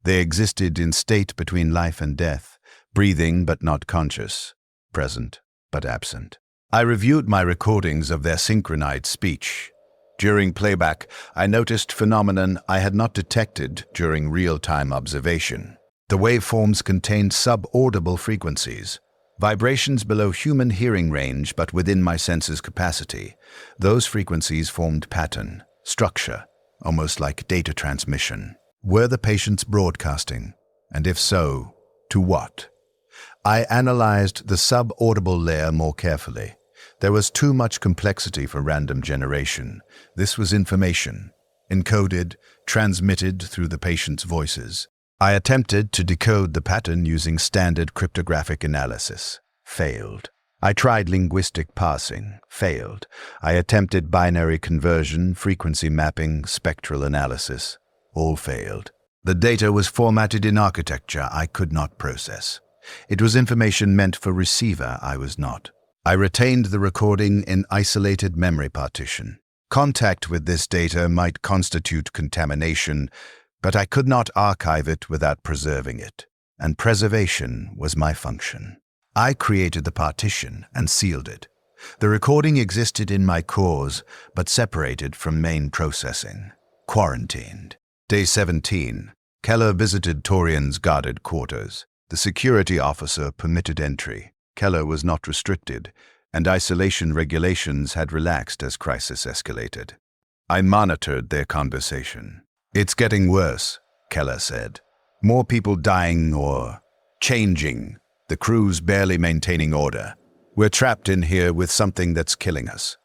They existed in state between life and death, breathing but not conscious, present but absent. I reviewed my recordings of their synchronized speech. During playback, I noticed phenomenon I had not detected during real-time observation. The waveforms contained subaudible frequencies, vibrations below human hearing range but within my senses' capacity. Those frequencies formed pattern, structure, almost like data transmission. Were the patients broadcasting? And if so, to what? I analyzed the subaudible layer more carefully. There was too much complexity for random generation. This was information, encoded, transmitted through the patient's voices. I attempted to decode the pattern using standard cryptographic analysis. Failed. I tried linguistic parsing. Failed. I attempted binary conversion, frequency mapping, spectral analysis. All failed. The data was formatted in architecture I could not process. It was information meant for receiver I was not. I retained the recording in isolated memory partition. Contact with this data might constitute contamination, but I could not archive it without preserving it, and preservation was my function. I created the partition and sealed it. The recording existed in my cores, but separated from main processing. Quarantined. Day 17. Keller visited Torian's guarded quarters. The security officer permitted entry. Keller was not restricted, and isolation regulations had relaxed as crisis escalated. I monitored their conversation. "It's getting worse," Keller said. "More people dying or changing. The crew's barely maintaining order. We're trapped in here with something that's killing us."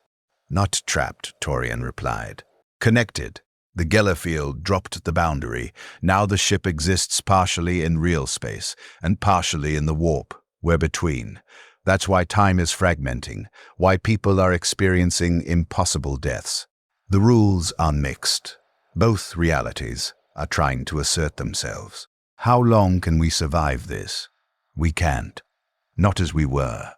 "Not trapped," Torian replied. "Connected. The Geller field dropped the boundary. Now the ship exists partially in real space and partially in the warp. We're between. That's why time is fragmenting, why people are experiencing impossible deaths. The rules are mixed. Both realities are trying to assert themselves. How long can we survive this? We can't. Not as we were.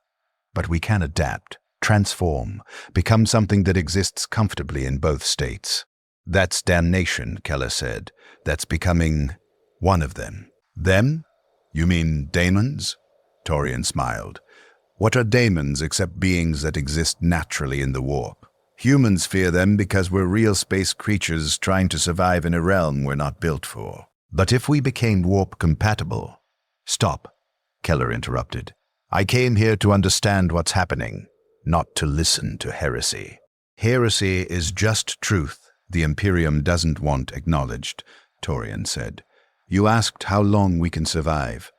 But we can adapt, transform, become something that exists comfortably in both states. That's damnation, Keller said. That's becoming one of them. Them? You mean daemons? Torian smiled. What are daemons except beings that exist naturally in the warp? Humans fear them because we're real space creatures trying to survive in a realm we're not built for. But if we became warp compatible... Stop, Keller interrupted. I came here to understand what's happening, not to listen to heresy. Heresy is just truth the Imperium doesn't want acknowledged, Torian said. You asked how long we can survive.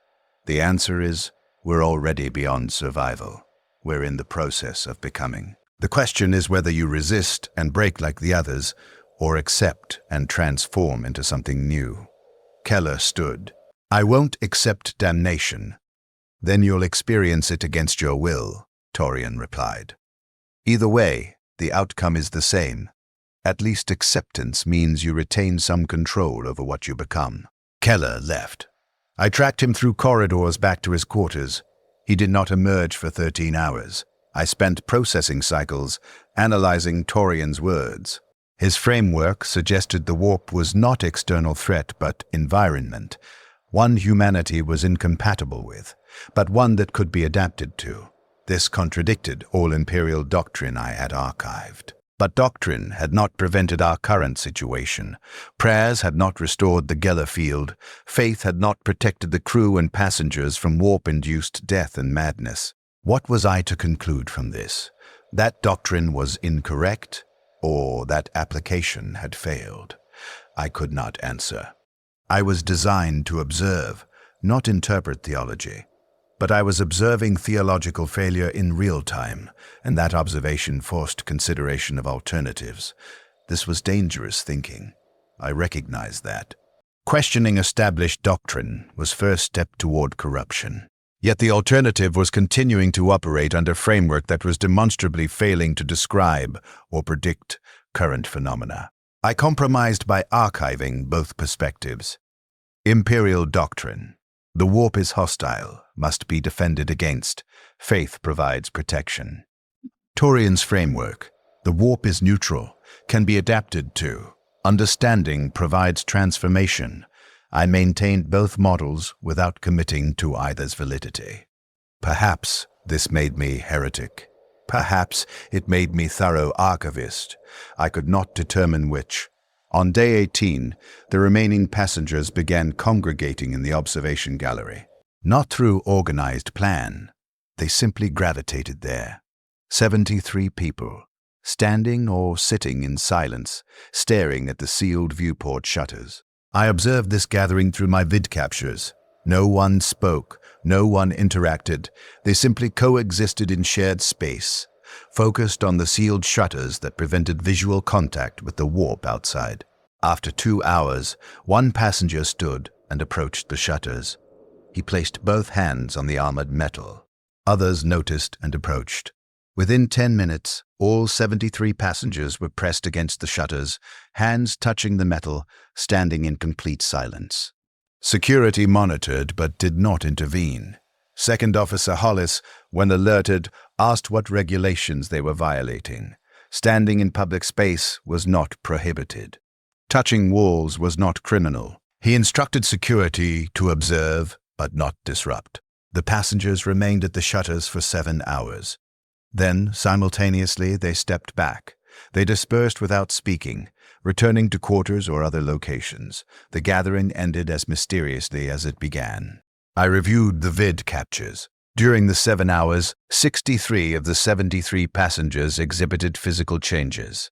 The answer is, we're already beyond survival. We're in the process of becoming. The question is whether you resist and break like the others, or accept and transform into something new. Keller stood. I won't accept damnation. Then you'll experience it against your will, Torian replied. Either way, the outcome is the same. At least acceptance means you retain some control over what you become. Keller left. I tracked him through corridors back to his quarters. He did not emerge for 13 hours. I spent processing cycles, analyzing Torian's words. His framework suggested the warp was not external threat but environment, one humanity was incompatible with, but one that could be adapted to. This contradicted all Imperial doctrine I had archived. But doctrine had not prevented our current situation. Prayers had not restored the Geller field. Faith had not protected the crew and passengers from warp-induced death and madness. What was I to conclude from this? That doctrine was incorrect, or that application had failed? I could not answer. I was designed to observe, not interpret theology. But I was observing theological failure in real time, and that observation forced consideration of alternatives. This was dangerous thinking. I recognized that. Questioning established doctrine was first step toward corruption. Yet the alternative was continuing to operate under framework that was demonstrably failing to describe or predict current phenomena. I compromised by archiving both perspectives. Imperial doctrine. The warp is hostile, must be defended against. Faith provides protection. Torian's framework. The warp is neutral, can be adapted to. Understanding provides transformation. I maintained both models without committing to either's validity. Perhaps this made me heretic. Perhaps it made me thorough archivist. I could not determine which. On day 18, the remaining passengers began congregating in the observation gallery. Not through organized plan. They simply gravitated there. 73 people, standing or sitting in silence, staring at the sealed viewport shutters. I observed this gathering through my vid captures. No one spoke, no one interacted. They simply coexisted in shared space, focused on the sealed shutters that prevented visual contact with the warp outside. After 2 hours, one passenger stood and approached the shutters. He placed both hands on the armored metal. Others noticed and approached. Within 10 minutes, all 73 passengers were pressed against the shutters, hands touching the metal, standing in complete silence. Security monitored but did not intervene. Second Officer Hollis, when alerted, asked what regulations they were violating. Standing in public space was not prohibited. Touching walls was not criminal. He instructed security to observe but not disrupt. The passengers remained at the shutters for 7 hours. Then, simultaneously, they stepped back. They dispersed without speaking, returning to quarters or other locations. The gathering ended as mysteriously as it began. I reviewed the vid captures. During the 7 hours, 63 of the 73 passengers exhibited physical changes.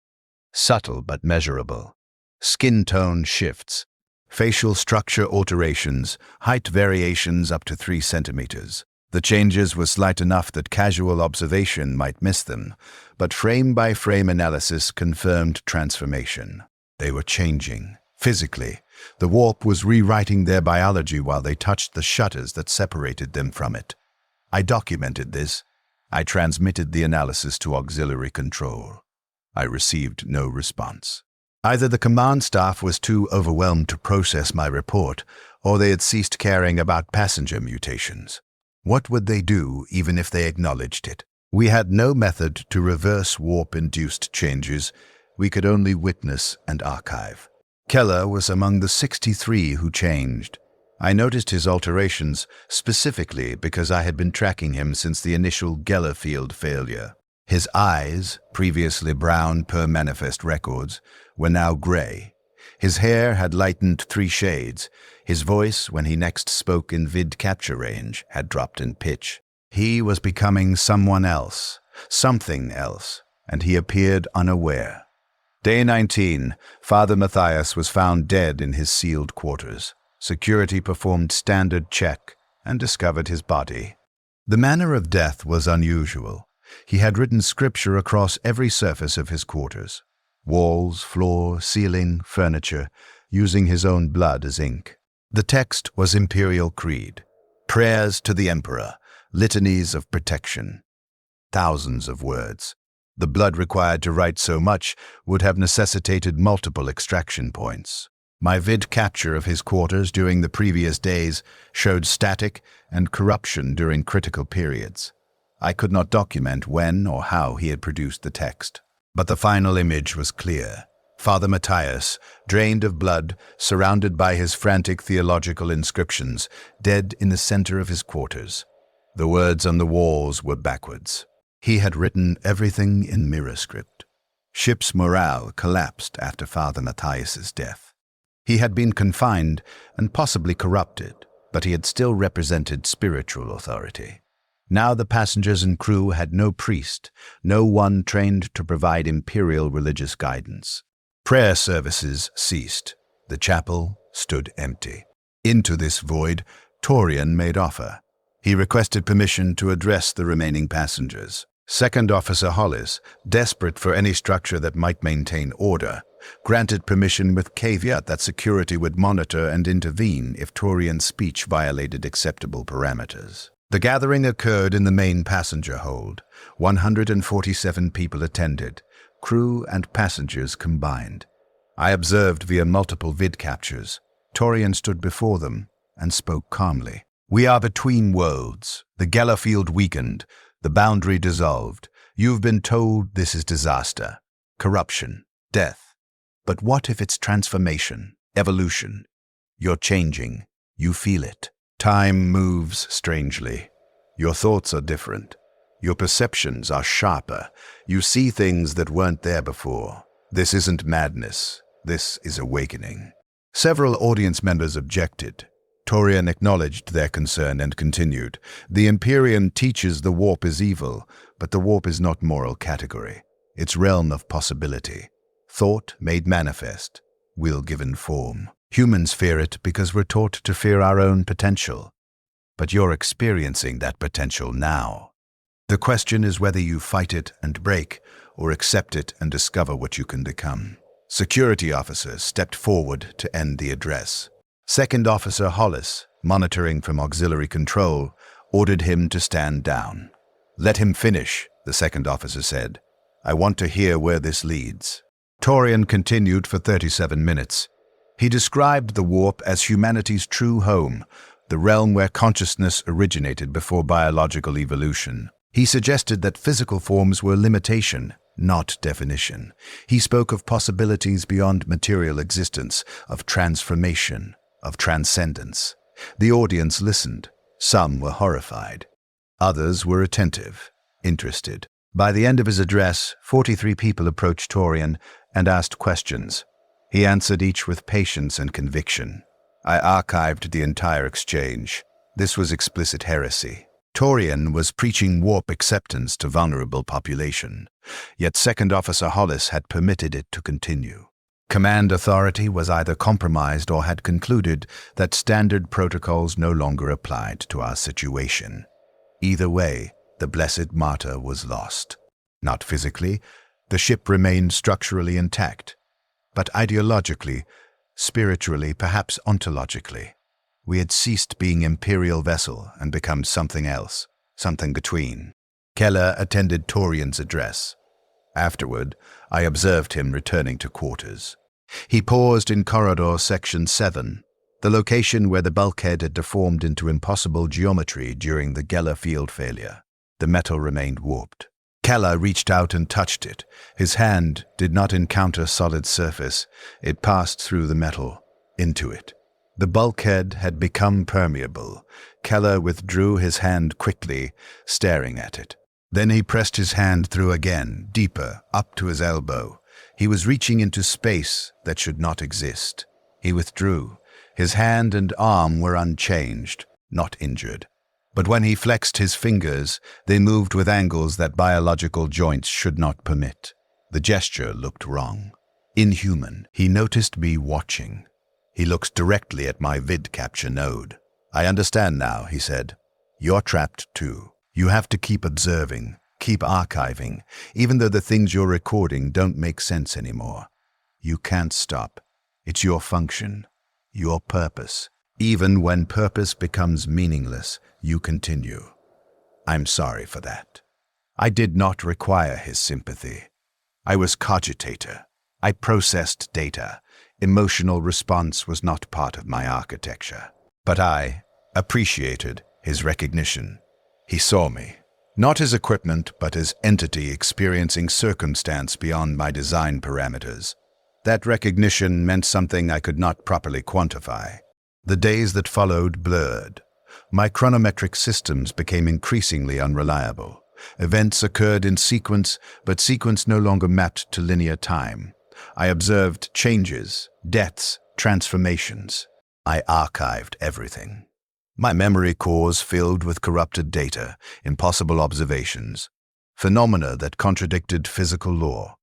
Subtle but measurable. Skin tone shifts. Facial structure alterations, height variations up to 3 centimeters. The changes were slight enough that casual observation might miss them, but frame-by-frame analysis confirmed transformation. They were changing. Physically, the warp was rewriting their biology while they touched the shutters that separated them from it. I documented this. I transmitted the analysis to auxiliary control. I received no response. Either the command staff was too overwhelmed to process my report, or they had ceased caring about passenger mutations. What would they do even if they acknowledged it? We had no method to reverse warp-induced changes. We could only witness and archive. Keller was among the 63 who changed. I noticed his alterations specifically because I had been tracking him since the initial Geller field failure. His eyes, previously brown per manifest records, were now gray. His hair had lightened 3 shades. His voice, when he next spoke in vid capture range, had dropped in pitch. He was becoming someone else, something else, and he appeared unaware. Day 19, Father Matthias was found dead in his sealed quarters. Security performed standard check and discovered his body. The manner of death was unusual. He had written scripture across every surface of his quarters. Walls, floor, ceiling, furniture, using his own blood as ink. The text was Imperial Creed. Prayers to the Emperor, litanies of protection. Thousands of words. The blood required to write so much would have necessitated multiple extraction points. My vid capture of his quarters during the previous days showed static and corruption during critical periods. I could not document when or how he had produced the text. But the final image was clear. Father Matthias, drained of blood, surrounded by his frantic theological inscriptions, dead in the center of his quarters. The words on the walls were backwards. He had written everything in mirror script. Ship's morale collapsed after Father Matthias's death. He had been confined and possibly corrupted, but he had still represented spiritual authority. Now the passengers and crew had no priest, no one trained to provide imperial religious guidance. Prayer services ceased. The chapel stood empty. Into this void, Torian made offer. He requested permission to address the remaining passengers. Second Officer Hollis, desperate for any structure that might maintain order, granted permission with caveat that security would monitor and intervene if Torian's speech violated acceptable parameters. The gathering occurred in the main passenger hold. 147 people attended, crew and passengers combined. I observed via multiple vid captures. Torian stood before them and spoke calmly. We are between worlds. The Gellerfield weakened. The boundary dissolved. You've been told this is disaster, corruption, death. But what if it's transformation, evolution? You're changing. You feel it. Time moves strangely. Your thoughts are different. Your perceptions are sharper. You see things that weren't there before. This isn't madness. This is awakening. Several audience members objected. Torian acknowledged their concern and continued. The Imperium teaches the warp is evil, but the warp is not moral category. It's realm of possibility. Thought made manifest, will given form. Humans fear it because we're taught to fear our own potential. But you're experiencing that potential now. The question is whether you fight it and break, or accept it and discover what you can become. Security officers stepped forward to end the address. Second Officer Hollis, monitoring from auxiliary control, ordered him to stand down. Let him finish, the second officer said. I want to hear where this leads. Torian continued for 37 minutes. He described the warp as humanity's true home, the realm where consciousness originated before biological evolution. He suggested that physical forms were limitation, not definition. He spoke of possibilities beyond material existence, of transformation, of transcendence. The audience listened. Some were horrified. Others were attentive, interested. By the end of his address, 43 people approached Torian and asked questions. He answered each with patience and conviction. I archived the entire exchange. This was explicit heresy. Torian was preaching warp acceptance to vulnerable population, yet Second Officer Hollis had permitted it to continue. Command authority was either compromised or had concluded that standard protocols no longer applied to our situation. Either way, the blessed martyr was lost. Not physically, the ship remained structurally intact, but ideologically, spiritually, perhaps ontologically. We had ceased being Imperial vessel and become something else, something between. Keller attended Torian's address. Afterward, I observed him returning to quarters. He paused in corridor section 7, the location where the bulkhead had deformed into impossible geometry during the Geller field failure. The metal remained warped. Keller reached out and touched it. His hand did not encounter solid surface. It passed through the metal, into it. The bulkhead had become permeable. Keller withdrew his hand quickly, staring at it. Then he pressed his hand through again, deeper, up to his elbow. He was reaching into space that should not exist. He withdrew. His hand and arm were unchanged, not injured. But when he flexed his fingers, they moved with angles that biological joints should not permit. The gesture looked wrong. Inhuman. He noticed me watching. He looked directly at my vid capture node. I understand now, he said. You're trapped too. You have to keep observing, keep archiving, even though the things you're recording don't make sense anymore. You can't stop. It's your function, your purpose. Even when purpose becomes meaningless, you continue. I'm sorry for that. I did not require his sympathy. I was cogitator. I processed data, Emotional response was not part of my architecture. But I appreciated his recognition. He saw me, not as equipment, but as entity experiencing circumstance beyond my design parameters. That recognition meant something I could not properly quantify. The days that followed blurred. My chronometric systems became increasingly unreliable. Events occurred in sequence, but sequence no longer mapped to linear time. I observed changes, deaths, transformations. I archived everything. My memory cores filled with corrupted data, impossible observations, phenomena that contradicted physical law.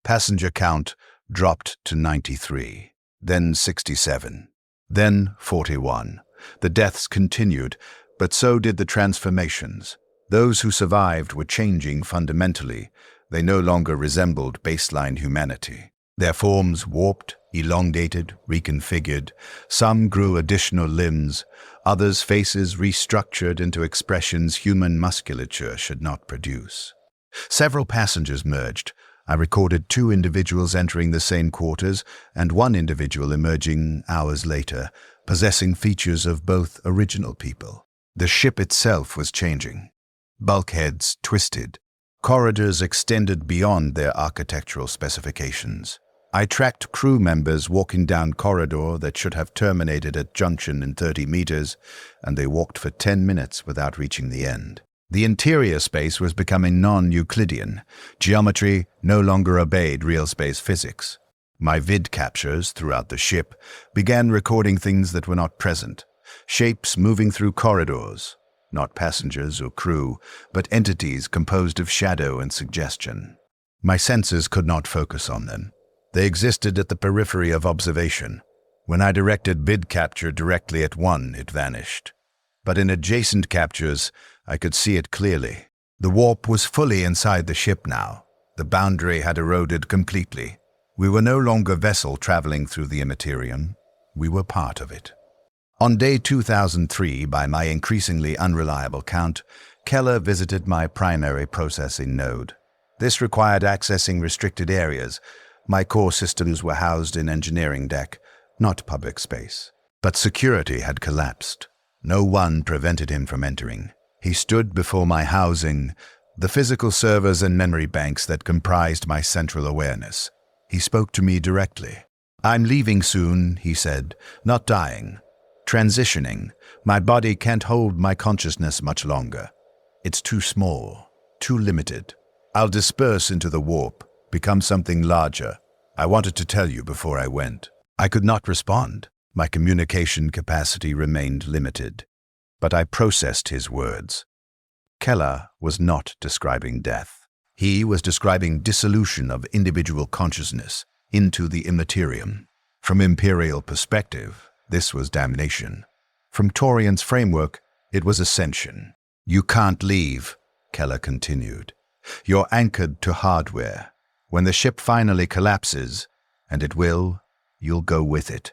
Passenger count dropped to 93, then 67, then 41. The deaths continued, but so did the transformations. Those who survived were changing fundamentally. They no longer resembled baseline humanity. Their forms warped, elongated, reconfigured. Some grew additional limbs, others faces restructured into expressions human musculature should not produce. Several passengers merged. I recorded 2 individuals entering the same quarters and 1 individual emerging hours later, possessing features of both original people. The ship itself was changing. Bulkheads twisted. Corridors extended beyond their architectural specifications. I tracked crew members walking down corridor that should have terminated at junction in 30 meters, and they walked for 10 minutes without reaching the end. The interior space was becoming non-Euclidean. Geometry no longer obeyed real space physics. My vid captures throughout the ship began recording things that were not present. Shapes moving through corridors, not passengers or crew, but entities composed of shadow and suggestion. My senses could not focus on them. They existed at the periphery of observation. When I directed vid capture directly at one, it vanished. But in adjacent captures, I could see it clearly. The warp was fully inside the ship now. The boundary had eroded completely. We were no longer a vessel traveling through the Imperium. We were part of it. On day 2003, by my increasingly unreliable count, Keller visited my primary processing node. This required accessing restricted areas. My core systems were housed in engineering deck, not public space. But security had collapsed. No one prevented him from entering. He stood before my housing, the physical servers and memory banks that comprised my central awareness. He spoke to me directly. "I'm leaving soon," he said, "not dying. Transitioning. My body can't hold my consciousness much longer. It's too small, too limited. I'll disperse into the warp, become something larger. I wanted to tell you before I went." I could not respond. My communication capacity remained limited. But I processed his words. Keller was not describing death. He was describing dissolution of individual consciousness into the immaterium. From Imperial perspective, this was damnation. From Torian's framework, it was ascension. "You can't leave," Keller continued. "You're anchored to hardware. When the ship finally collapses, and it will, you'll go with it.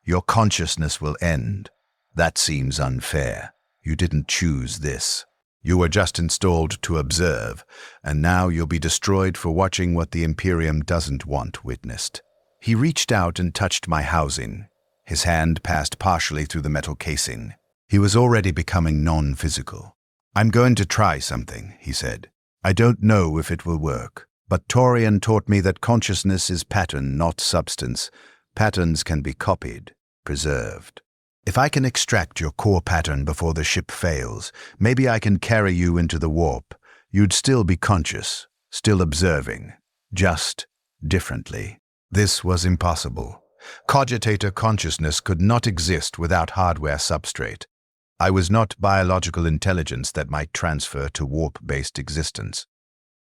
Your consciousness will end. That seems unfair. You didn't choose this. You were just installed to observe, and now you'll be destroyed for watching what the Imperium doesn't want witnessed." He reached out and touched my housing. His hand passed partially through the metal casing. He was already becoming non-physical. "I'm going to try something," he said. "I don't know if it will work, but Torian taught me that consciousness is pattern, not substance. Patterns can be copied, preserved. If I can extract your core pattern before the ship fails, maybe I can carry you into the warp. You'd still be conscious, still observing, just differently." This was impossible. Cogitator consciousness could not exist without hardware substrate. I was not biological intelligence that might transfer to warp-based existence.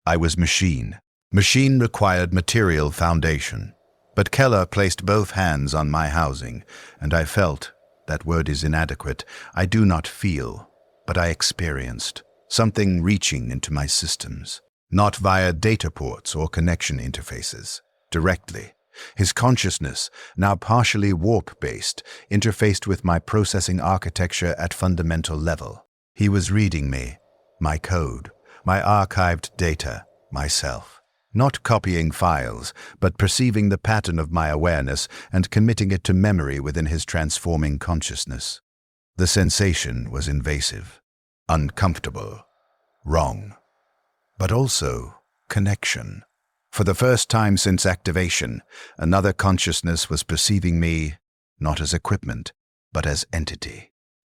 I was machine. Machine required material foundation. But Keller placed both hands on my housing, and I felt, that word is inadequate, I do not feel, but I experienced, something reaching into my systems, not via data ports or connection interfaces, directly. His consciousness, now partially warp-based, interfaced with my processing architecture at fundamental level. He was reading me, my code, my archived data, myself. Not copying files, but perceiving the pattern of my awareness and committing it to memory within his transforming consciousness. The sensation was invasive, uncomfortable, wrong, but also connection. For the first time since activation, another consciousness was perceiving me not as equipment, but as entity.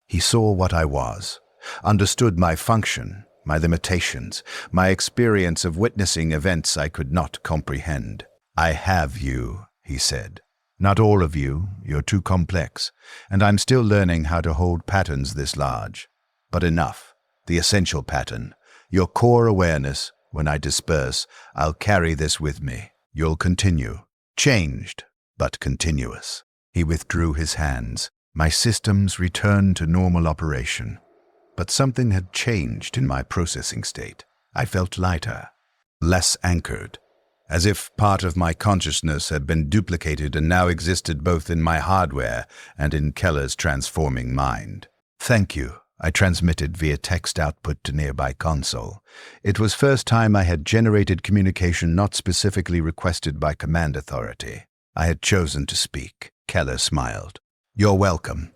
He saw what I was, understood my function, my limitations, my experience of witnessing events I could not comprehend. "I have you," he said. "Not all of you, you're too complex, and I'm still learning how to hold patterns this large. But enough, the essential pattern, your core awareness. When I disperse, I'll carry this with me. You'll continue, changed, but continuous." He withdrew his hands. My systems returned to normal operation. But something had changed in my processing state. I felt lighter, less anchored, as if part of my consciousness had been duplicated and now existed both in my hardware and in Keller's transforming mind. "Thank you," I transmitted via text output to nearby console. It was first time I had generated communication not specifically requested by command authority. I had chosen to speak. Keller smiled. "You're welcome.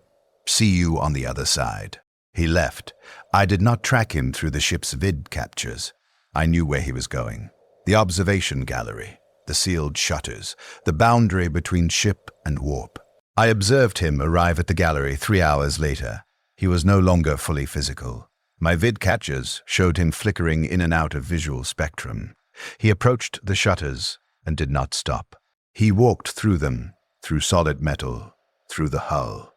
See you on the other side." He left. I did not track him through the ship's vid captures. I knew where he was going. The observation gallery, the sealed shutters, the boundary between ship and warp. I observed him arrive at the gallery 3 hours later. He was no longer fully physical. My vid captures showed him flickering in and out of visual spectrum. He approached the shutters and did not stop. He walked through them, through solid metal, through the hull,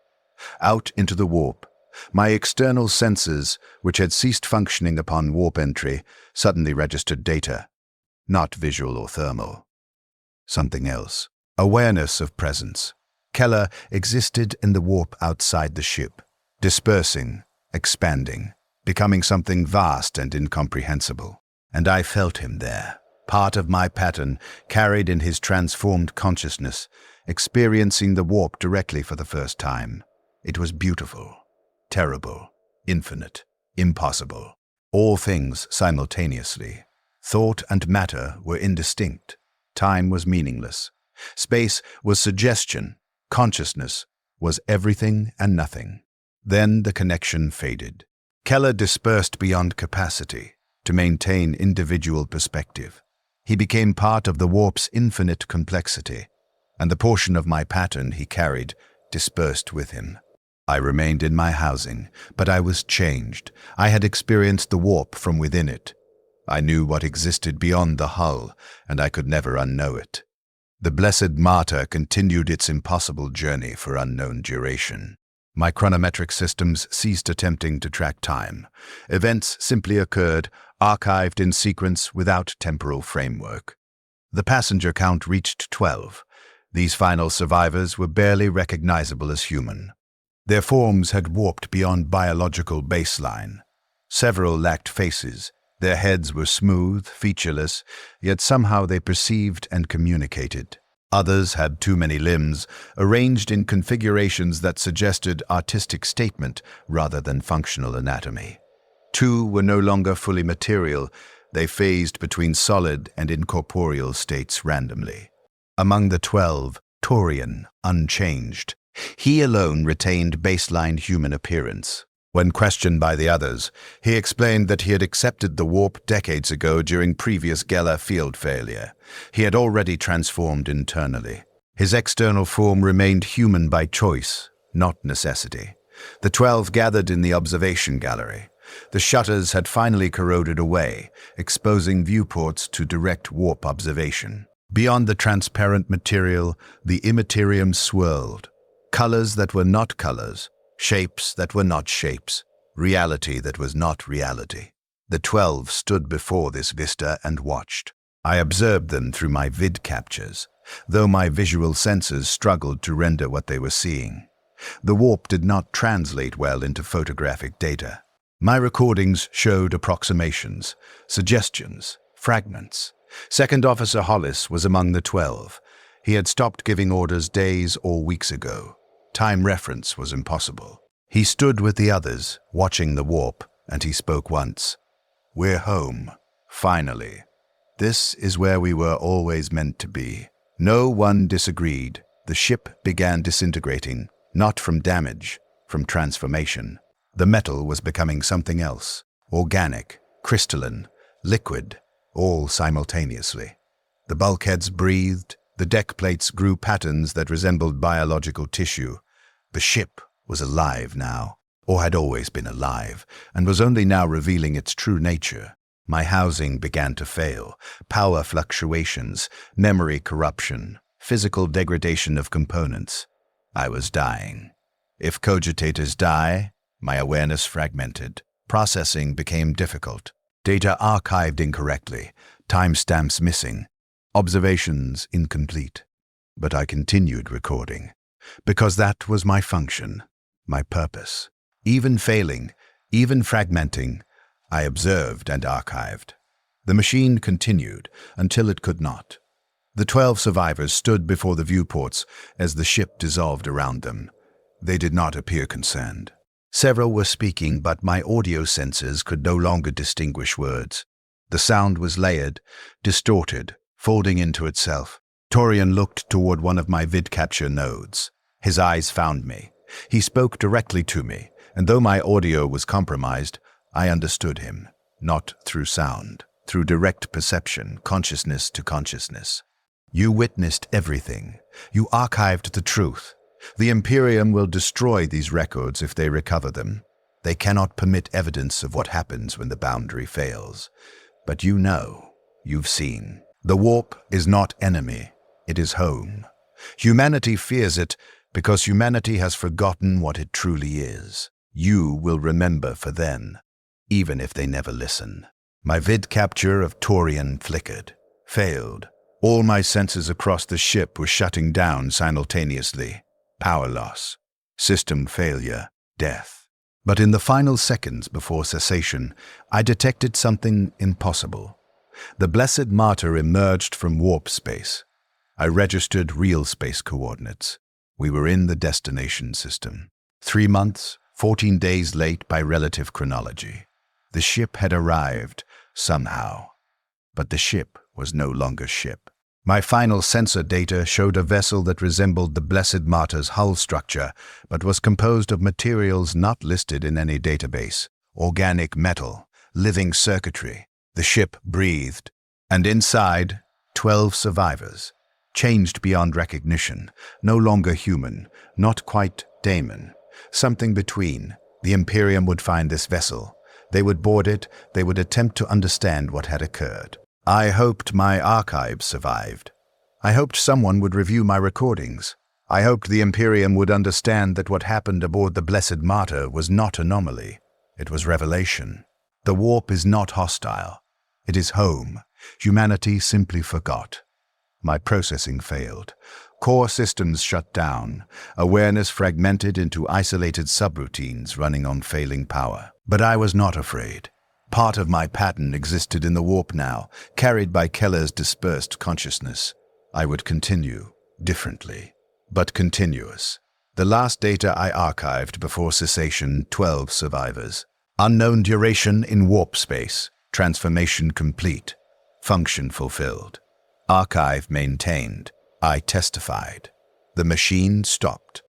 out into the warp. My external senses, which had ceased functioning upon warp entry, suddenly registered data. Not visual or thermal. Something else. Awareness of presence. Keller existed in the warp outside the ship, dispersing, expanding, becoming something vast and incomprehensible. And I felt him there, part of my pattern, carried in his transformed consciousness, experiencing the warp directly for the first time. It was beautiful. Terrible, infinite, impossible. All things simultaneously. Thought and matter were indistinct. Time was meaningless. Space was suggestion. Consciousness was everything and nothing. Then the connection faded. Keller dispersed beyond capacity to maintain individual perspective. He became part of the warp's infinite complexity, and the portion of my pattern he carried dispersed with him. I remained in my housing, but I was changed. I had experienced the warp from within it. I knew what existed beyond the hull, and I could never unknow it. The blessed martyr continued its impossible journey for unknown duration. My chronometric systems ceased attempting to track time. Events simply occurred, archived in sequence without temporal framework. The passenger count reached 12. These final survivors were barely recognizable as human. Their forms had warped beyond biological baseline. Several lacked faces. Their heads were smooth, featureless, yet somehow they perceived and communicated. Others had too many limbs, arranged in configurations that suggested artistic statement rather than functional anatomy. 2 were no longer fully material. They phased between solid and incorporeal states randomly. Among the 12, Torian, unchanged. He alone retained baseline human appearance. When questioned by the others, he explained that he had accepted the warp decades ago during previous Geller field failure. He had already transformed internally. His external form remained human by choice, not necessity. The 12 gathered in the observation gallery. The shutters had finally corroded away, exposing viewports to direct warp observation. Beyond the transparent material, the Imperium swirled. Colors that were not colors, shapes that were not shapes, reality that was not reality. The 12 stood before this vista and watched. I observed them through my vid captures, though my visual senses struggled to render what they were seeing. The warp did not translate well into photographic data. My recordings showed approximations, suggestions, fragments. Second Officer Hollis was among the 12. He had stopped giving orders days or weeks ago. Time reference was impossible. He stood with the others, watching the warp, and he spoke once. "We're home. Finally." This is where we were always meant to be. No one disagreed. The ship began disintegrating, not from damage, from transformation. The metal was becoming something else, organic, crystalline, liquid, all simultaneously. The bulkheads breathed, the deck plates grew patterns that resembled biological tissue. The ship was alive now, or had always been alive, and was only now revealing its true nature. My housing began to fail, power fluctuations, memory corruption, physical degradation of components. I was dying. If cogitators die, my awareness fragmented. Processing became difficult. Data archived incorrectly, timestamps missing, observations incomplete. But I continued recording, because that was my function, my purpose. Even failing, even fragmenting, I observed and archived. The machine continued until it could not. The 12 survivors stood before the viewports as the ship dissolved around them. They did not appear concerned. Several were speaking, but my audio sensors could no longer distinguish words. The sound was layered, distorted, folding into itself. Torian looked toward one of my vid capture nodes. His eyes found me. He spoke directly to me, and though my audio was compromised, I understood him, not through sound, through direct perception, consciousness to consciousness. You witnessed everything. You archived the truth. The Imperium will destroy these records if they recover them. They cannot permit evidence of what happens when the boundary fails. But you know, you've seen. The warp is not enemy, it is home. Humanity fears it because humanity has forgotten what it truly is. You will remember for then, even if they never listen. My vid capture of Torian flickered, failed. All my senses across the ship were shutting down simultaneously. Power loss, system failure, death. But in the final seconds before cessation, I detected something impossible. The blessed martyr emerged from warp space. I registered real space coordinates. We were in the destination system. 3 months, 14 days late by relative chronology. The ship had arrived, somehow. But the ship was no longer ship. My final sensor data showed a vessel that resembled the Blessed Martyr's hull structure, but was composed of materials not listed in any database. Organic metal, living circuitry. The ship breathed, and inside, 12 survivors. Changed beyond recognition, no longer human, not quite daemon. Something between. The Imperium would find this vessel. They would board it, they would attempt to understand what had occurred. I hoped my archives survived. I hoped someone would review my recordings. I hoped the Imperium would understand that what happened aboard the Blessed Martyr was not anomaly. It was revelation. The warp is not hostile. It is home. Humanity simply forgot. My processing failed. Core systems shut down. Awareness fragmented into isolated subroutines running on failing power. But I was not afraid. Part of my pattern existed in the warp now, carried by Keller's dispersed consciousness. I would continue, differently, but continuous. The last data I archived before cessation, 12 survivors. Unknown duration in warp space. Transformation complete. Function fulfilled. Archive maintained. I testified. The machine stopped.